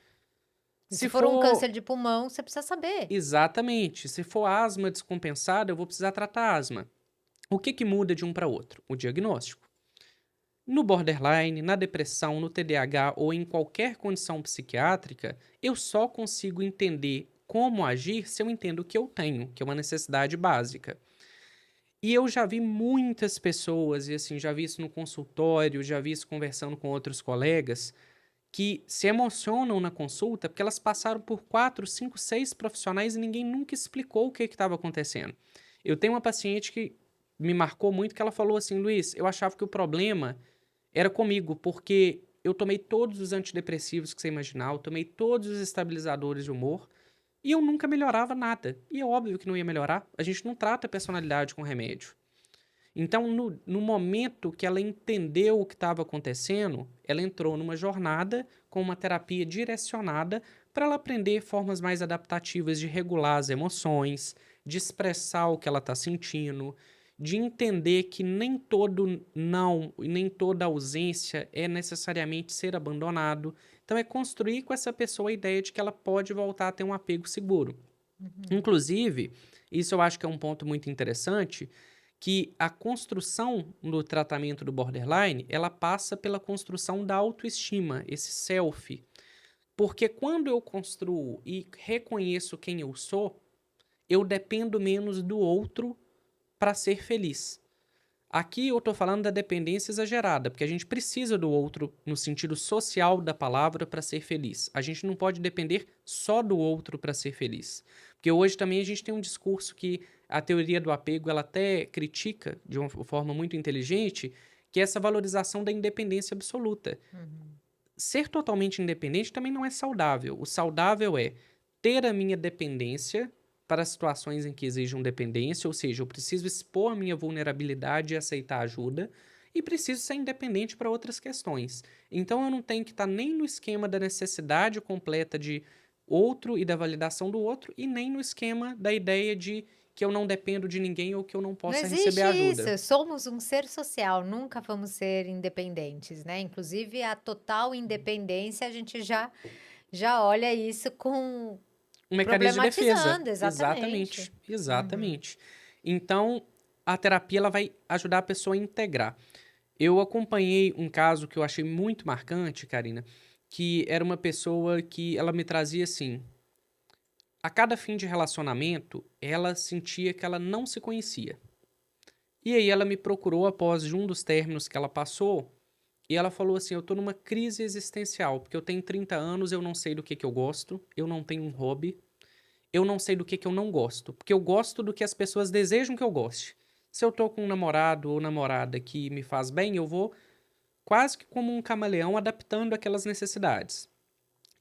E se Se for um for. câncer de pulmão, você precisa saber. Exatamente. Se for asma descompensada, eu vou precisar tratar asma. O que que muda de um para outro? O diagnóstico. No borderline, na depressão, no TDAH ou em qualquer condição psiquiátrica, eu só consigo entender como agir se eu entendo o que eu tenho, que é uma necessidade básica. E eu já vi muitas pessoas, e assim, já vi isso no consultório, já vi isso conversando com outros colegas, que se emocionam na consulta porque elas passaram por 4, 5, 6 profissionais e ninguém nunca explicou o que estava acontecendo. Eu tenho uma paciente que me marcou muito que ela falou assim: Luiz, eu achava que o problema era comigo, porque eu tomei todos os antidepressivos que você imaginar, eu tomei todos os estabilizadores de humor e eu nunca melhorava nada. E é óbvio que não ia melhorar, a gente não trata a personalidade com remédio. Então, no momento que ela entendeu o que estava acontecendo, ela entrou numa jornada com uma terapia direcionada para ela aprender formas mais adaptativas de regular as emoções, de expressar o que ela está sentindo, de entender que nem todo não e nem toda ausência é necessariamente ser abandonado. Então, é construir com essa pessoa a ideia de que ela pode voltar a ter um apego seguro. Uhum. Inclusive, isso eu acho que é um ponto muito interessante, que a construção no tratamento do borderline, ela passa pela construção da autoestima, esse self. Porque quando eu construo e reconheço quem eu sou, eu dependo menos do outro para ser feliz. Aqui eu estou falando da dependência exagerada, porque a gente precisa do outro no sentido social da palavra para ser feliz. A gente não pode depender só do outro para ser feliz. Porque hoje também a gente tem um discurso que a teoria do apego ela até critica de uma forma muito inteligente, que é essa valorização da independência absoluta. Uhum. Ser totalmente independente também não é saudável. O saudável é ter a minha dependência para situações em que exijam dependência, ou seja, eu preciso expor a minha vulnerabilidade e aceitar ajuda, e preciso ser independente para outras questões. Então eu não tenho que estar nem no esquema da necessidade completa de outro e da validação do outro, e nem no esquema da ideia de que eu não dependo de ninguém ou que eu não Não possa receber existe ajuda. isso, somos um ser social, nunca vamos ser independentes, né, inclusive a total independência a gente já olha isso com Um mecanismo de defesa. problematizando, exatamente. Exatamente, Uhum. exatamente. Então, a terapia ela vai ajudar a pessoa a integrar. Eu acompanhei um caso que eu achei muito marcante, Karina, que era uma pessoa que ela me trazia assim, a cada fim de relacionamento, ela sentia que ela não se conhecia. E aí ela me procurou após um dos términos que ela passou, e ela falou assim: "Eu tô numa crise existencial, porque eu tenho 30 anos, eu não sei do que eu gosto, eu não tenho um hobby, eu não sei do que eu não gosto, porque eu gosto do que as pessoas desejam que eu goste. Se eu tô com um namorado ou namorada que me faz bem, eu vou quase que como um camaleão adaptando aquelas necessidades.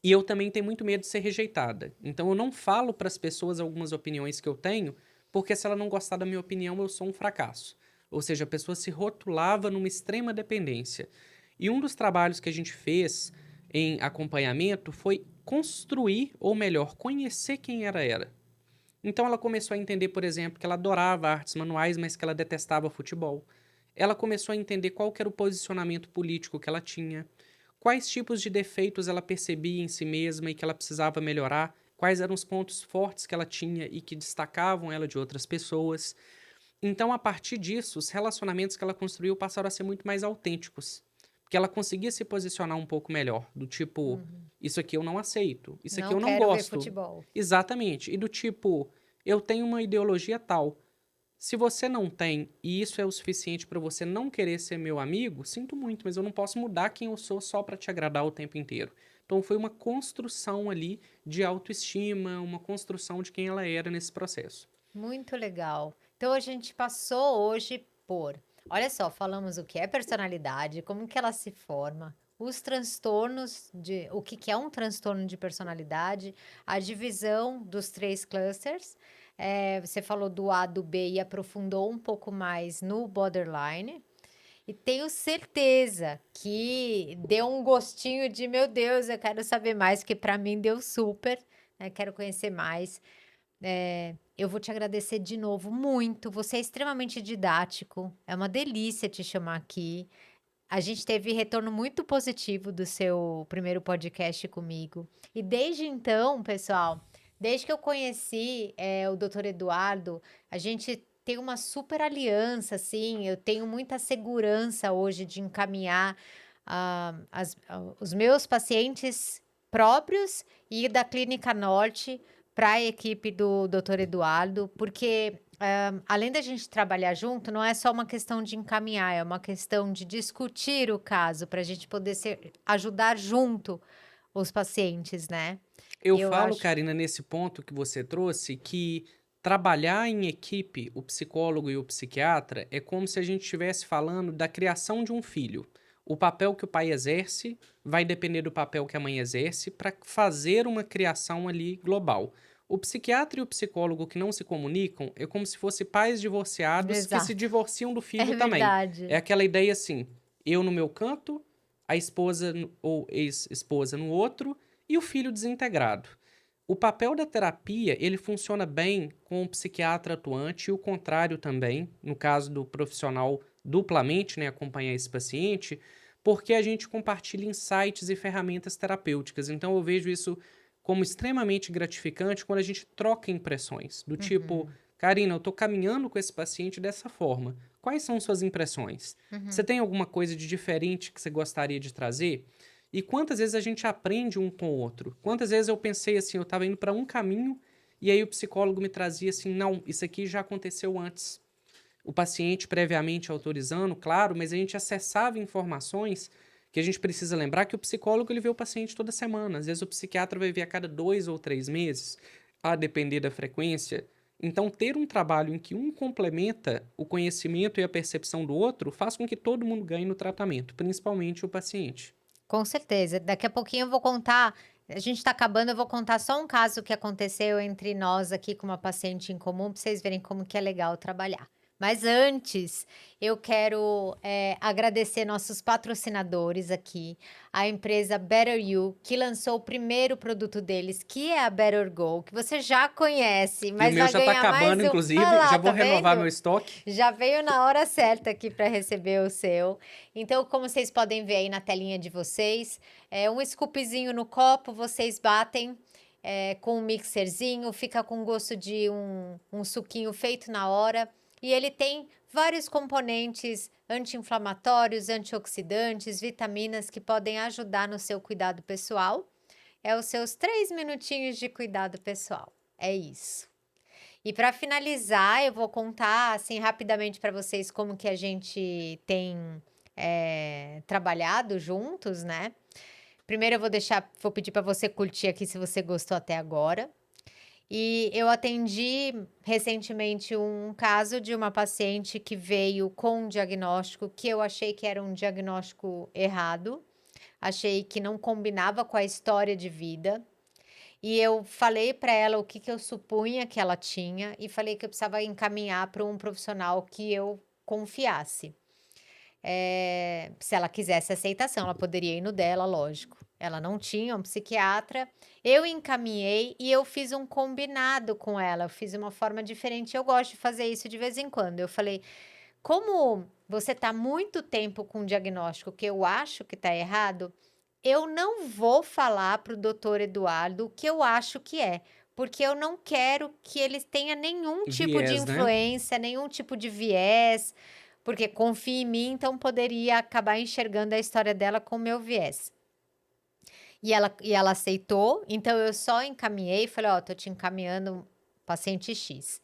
E eu também tenho muito medo de ser rejeitada. Então eu não falo para as pessoas algumas opiniões que eu tenho, porque se ela não gostar da minha opinião, eu sou um fracasso. Ou seja, a pessoa se rotulava numa extrema dependência. E um dos trabalhos que a gente fez em acompanhamento foi construir, ou melhor, conhecer quem ela era. Então ela começou a entender, por exemplo, que ela adorava artes manuais, mas que ela detestava futebol. Ela começou a entender qual que era o posicionamento político que ela tinha, quais tipos de defeitos ela percebia em si mesma e que ela precisava melhorar, quais eram os pontos fortes que ela tinha e que destacavam ela de outras pessoas. Então, a partir disso, os relacionamentos que ela construiu passaram a ser muito mais autênticos. Porque ela conseguia se posicionar um pouco melhor, do tipo, Uhum. isso aqui eu não aceito, isso aqui Não eu não quero ver gosto. futebol. Exatamente. E do tipo, eu tenho uma ideologia tal. Se você não tem e isso é o suficiente para você não querer ser meu amigo, sinto muito, mas eu não posso mudar quem eu sou só para te agradar o tempo inteiro. Então foi uma construção ali de autoestima, uma construção de quem ela era nesse processo. Muito legal. Então a gente passou hoje por, olha só, falamos o que é personalidade, como que ela se forma, os transtornos de, o que que é um transtorno de personalidade, a divisão dos três clusters. Você falou do A, do B e aprofundou um pouco mais no borderline. E tenho certeza que deu um gostinho de, meu Deus, eu quero saber mais, que para mim deu super, né? Quero conhecer mais. Eu vou te agradecer de novo muito. Você é extremamente didático. É uma delícia te chamar aqui. A gente teve retorno muito positivo do seu primeiro podcast comigo. E desde então, pessoal, desde que eu conheci o Dr. Eduardo, a gente tem uma super aliança, assim, eu tenho muita segurança hoje de encaminhar os meus pacientes próprios e da Clínica Norte para a equipe do Dr. Eduardo, porque além da gente trabalhar junto, não é só uma questão de encaminhar, é uma questão de discutir o caso para a gente poder ajudar junto os pacientes, né? Eu Eu falo, acho. Karina, nesse ponto que você trouxe, que trabalhar em equipe, o psicólogo e o psiquiatra, é como se a gente estivesse falando da criação de um filho. O papel que o pai exerce vai depender do papel que a mãe exerce para fazer uma criação ali global. O psiquiatra e o psicólogo que não se comunicam é como se fossem pais divorciados que se Exato. divorciam do É filho também. É verdade. aquela ideia assim, eu no meu canto, a esposa ou ex-esposa no outro, e o filho desintegrado. O papel da terapia, ele funciona bem com o psiquiatra atuante e o contrário também, no caso do profissional duplamente, né, acompanhar esse paciente, porque a gente compartilha insights e ferramentas terapêuticas. Então eu vejo isso como extremamente gratificante quando a gente troca impressões, do tipo, Uhum, Karina, eu estou caminhando com esse paciente dessa forma. Quais são suas impressões? Você uhum. tem alguma coisa de diferente que você gostaria de trazer? E quantas vezes a gente aprende um com o outro? Quantas vezes eu pensei assim, eu estava indo para um caminho e aí o psicólogo me trazia assim, não, isso aqui já aconteceu antes. O paciente previamente autorizando, claro, mas a gente acessava informações que a gente precisa lembrar que o psicólogo ele vê o paciente toda semana. Às vezes o psiquiatra vai ver a cada 2 ou 3 meses, a depender da frequência. Então, ter um trabalho em que um complementa o conhecimento e a percepção do outro faz com que todo mundo ganhe no tratamento, principalmente o paciente. Com certeza. Daqui a pouquinho eu vou contar. A gente está acabando, eu vou contar só um caso que aconteceu entre nós aqui com uma paciente em comum, para vocês verem como que é legal trabalhar. Mas antes, eu quero agradecer nossos patrocinadores aqui, a empresa Better You, que lançou o primeiro produto deles, que é a Better Go, que você já conhece, E o mas meu vai já está ganhar mais acabando, um. Olha inclusive. Já lá, vou tá renovar meu vendo? estoque. Já veio na hora certa aqui para receber o seu. Então, como vocês podem ver aí na telinha de vocês, é um scoopzinho no copo, vocês batem com um mixerzinho, fica com gosto de um suquinho feito na hora. E ele tem vários componentes anti-inflamatórios, antioxidantes, vitaminas que podem ajudar no seu cuidado pessoal. É os seus 3 minutinhos de cuidado pessoal. É isso. E para finalizar, eu vou contar assim rapidamente para vocês como que a gente tem trabalhado juntos, né? Primeiro eu vou pedir para você curtir aqui se você gostou até agora. E eu atendi recentemente um caso de uma paciente que veio com um diagnóstico que eu achei que era um diagnóstico errado, achei que não combinava com a história de vida. E eu falei para ela o que eu supunha que ela tinha e falei que eu precisava encaminhar para um profissional que eu confiasse. Se ela quisesse aceitação, ela poderia ir no dela, lógico. Ela não tinha um psiquiatra. Eu encaminhei e eu fiz um combinado com ela. Eu fiz uma forma diferente. Eu gosto de fazer isso de vez em quando. Eu falei: como você está muito tempo com um diagnóstico que eu acho que está errado, eu não vou falar para o doutor Eduardo o que eu acho que é, porque eu não quero que ele tenha nenhum tipo de Viés, né? influência, nenhum tipo de viés, porque confia em mim, então poderia acabar enxergando a história dela com o meu viés. E ela aceitou, então eu só encaminhei, falei, ó, tô te encaminhando paciente X.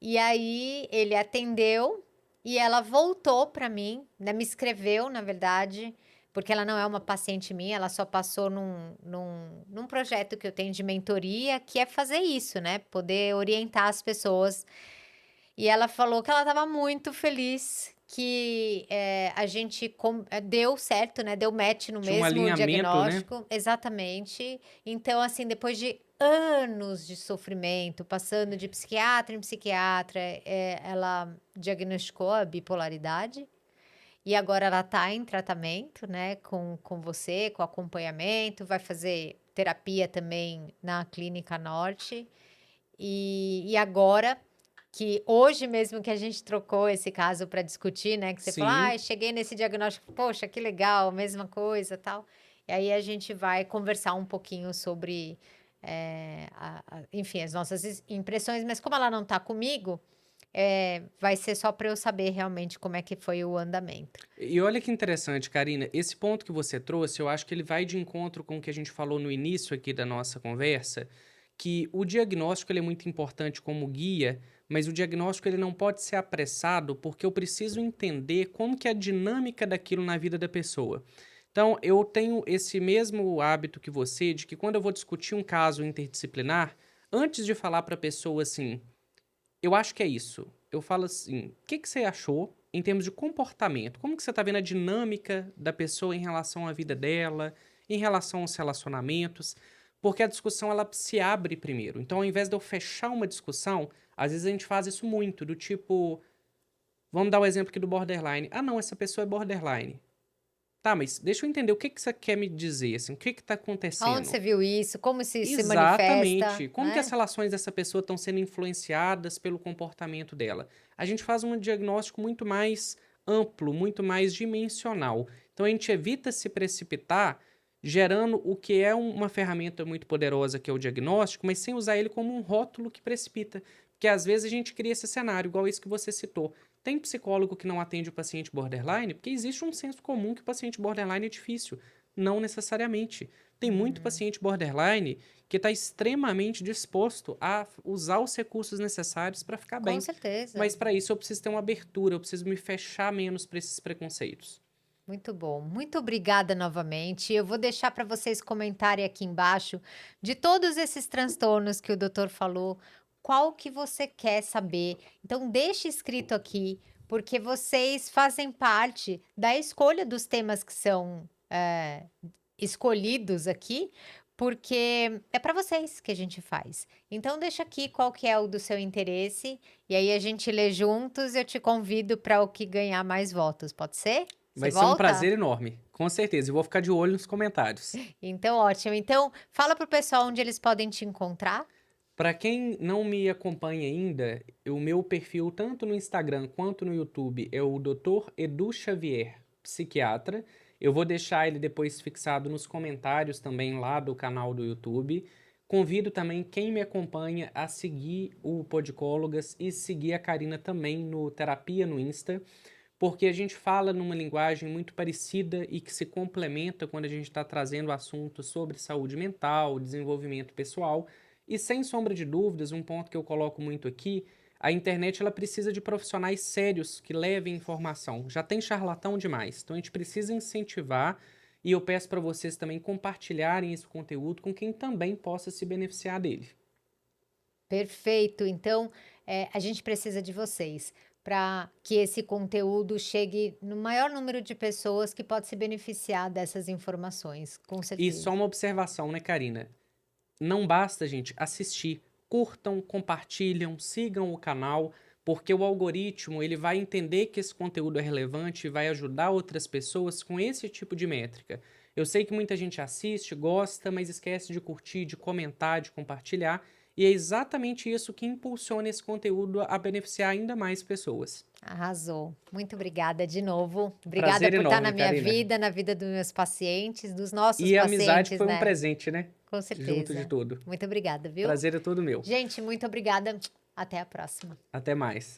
E aí ele atendeu e ela voltou para mim, né, me escreveu, na verdade, porque ela não é uma paciente minha, ela só passou num projeto que eu tenho de mentoria, que é fazer isso, né? Poder orientar as pessoas. E ela falou que ela estava muito feliz que a gente deu certo, né? Deu match no Tinha um mesmo alinhamento, né? diagnóstico, exatamente. Então, assim, depois de anos de sofrimento, passando de psiquiatra em psiquiatra, ela diagnosticou a bipolaridade. E agora ela está em tratamento, né, com você, com acompanhamento, vai fazer terapia também na Clínica Norte. E agora, que hoje mesmo que a gente trocou esse caso para discutir, né, que você falou, Sim. cheguei nesse diagnóstico, poxa, que legal, mesma coisa, tal. E aí a gente vai conversar um pouquinho sobre, enfim, as nossas impressões, mas como ela não está comigo, vai ser só para eu saber realmente como é que foi o andamento. E olha que interessante, Karina, esse ponto que você trouxe, eu acho que ele vai de encontro com o que a gente falou no início aqui da nossa conversa, que o diagnóstico ele é muito importante como guia, mas o diagnóstico ele não pode ser apressado porque eu preciso entender como que é a dinâmica daquilo na vida da pessoa. Então, eu tenho esse mesmo hábito que você, de que quando eu vou discutir um caso interdisciplinar, antes de falar para a pessoa assim, eu acho que é isso. Eu falo assim, o que que você achou em termos de comportamento? Como que você tá vendo a dinâmica da pessoa em relação à vida dela, em relação aos relacionamentos? Porque a discussão ela se abre primeiro. Então, ao invés de eu fechar uma discussão, às vezes a gente faz isso muito, do tipo, vamos dar o exemplo aqui do borderline. Ah, não, essa pessoa é borderline. Tá, mas deixa eu entender o que que você quer me dizer, assim, o que que tá Aonde você acontecendo? viu isso? Como isso se manifesta, Exatamente. Como que as né? relações dessa pessoa estão sendo influenciadas pelo comportamento dela? A gente faz um diagnóstico muito mais amplo, muito mais dimensional. Então a gente evita se precipitar gerando o que é uma ferramenta muito poderosa que é o diagnóstico, mas sem usar ele como um rótulo que precipita. Porque às vezes a gente cria esse cenário, igual isso que você citou. Tem psicólogo que não atende o paciente borderline porque existe um senso comum que o paciente borderline é difícil. Não necessariamente. Tem muito Uhum. paciente borderline que está extremamente disposto a usar os recursos necessários para ficar Com bem. certeza. Mas para isso eu preciso ter uma abertura, eu preciso me fechar menos para esses preconceitos. Muito bom. Muito obrigada novamente. Eu vou deixar para vocês comentarem aqui embaixo de todos esses transtornos que o doutor falou, qual que você quer saber. Então deixe escrito aqui, porque vocês fazem parte da escolha dos temas que são escolhidos aqui, porque é para vocês que a gente faz. Então deixa aqui qual que é o do seu interesse e aí a gente lê juntos. Eu te convido para o que ganhar mais votos. Pode ser? Você Vai ser um volta? prazer enorme, com certeza. E vou ficar de olho nos comentários. Então, ótimo. Então, fala pro pessoal onde eles podem te encontrar. Para quem não me acompanha ainda, o meu perfil tanto no Instagram quanto no YouTube é o Dr. Edu Xavier, psiquiatra. Eu vou deixar ele depois fixado nos comentários também lá do canal do YouTube. Convido também quem me acompanha a seguir o Podicólogas e seguir a Karina também no Terapia no Insta, porque a gente fala numa linguagem muito parecida e que se complementa quando a gente está trazendo assuntos sobre saúde mental, desenvolvimento pessoal. E sem sombra de dúvidas, um ponto que eu coloco muito aqui, a internet ela precisa de profissionais sérios que levem informação. Já tem charlatão demais, então a gente precisa incentivar e eu peço para vocês também compartilharem esse conteúdo com quem também possa se beneficiar dele. Perfeito. Então, a gente precisa de vocês para que esse conteúdo chegue no maior número de pessoas que pode se beneficiar dessas informações, com E só certeza. uma observação, né, Karina? Não basta, gente, assistir. Curtam, compartilham, sigam o canal, porque o algoritmo ele vai entender que esse conteúdo é relevante e vai ajudar outras pessoas com esse tipo de métrica. Eu sei que muita gente assiste, gosta, mas esquece de curtir, de comentar, de compartilhar, e é exatamente isso que impulsiona esse conteúdo a beneficiar ainda mais pessoas. Arrasou. Muito obrigada de novo. Obrigada Prazer por estar na enorme, minha Karina. vida, na vida dos meus pacientes, dos nossos E a amizade pacientes, foi um né? presente, né? Com Junto de certeza. tudo. Muito obrigada, viu? Prazer é todo meu. Gente, muito obrigada. Até a próxima. Até mais.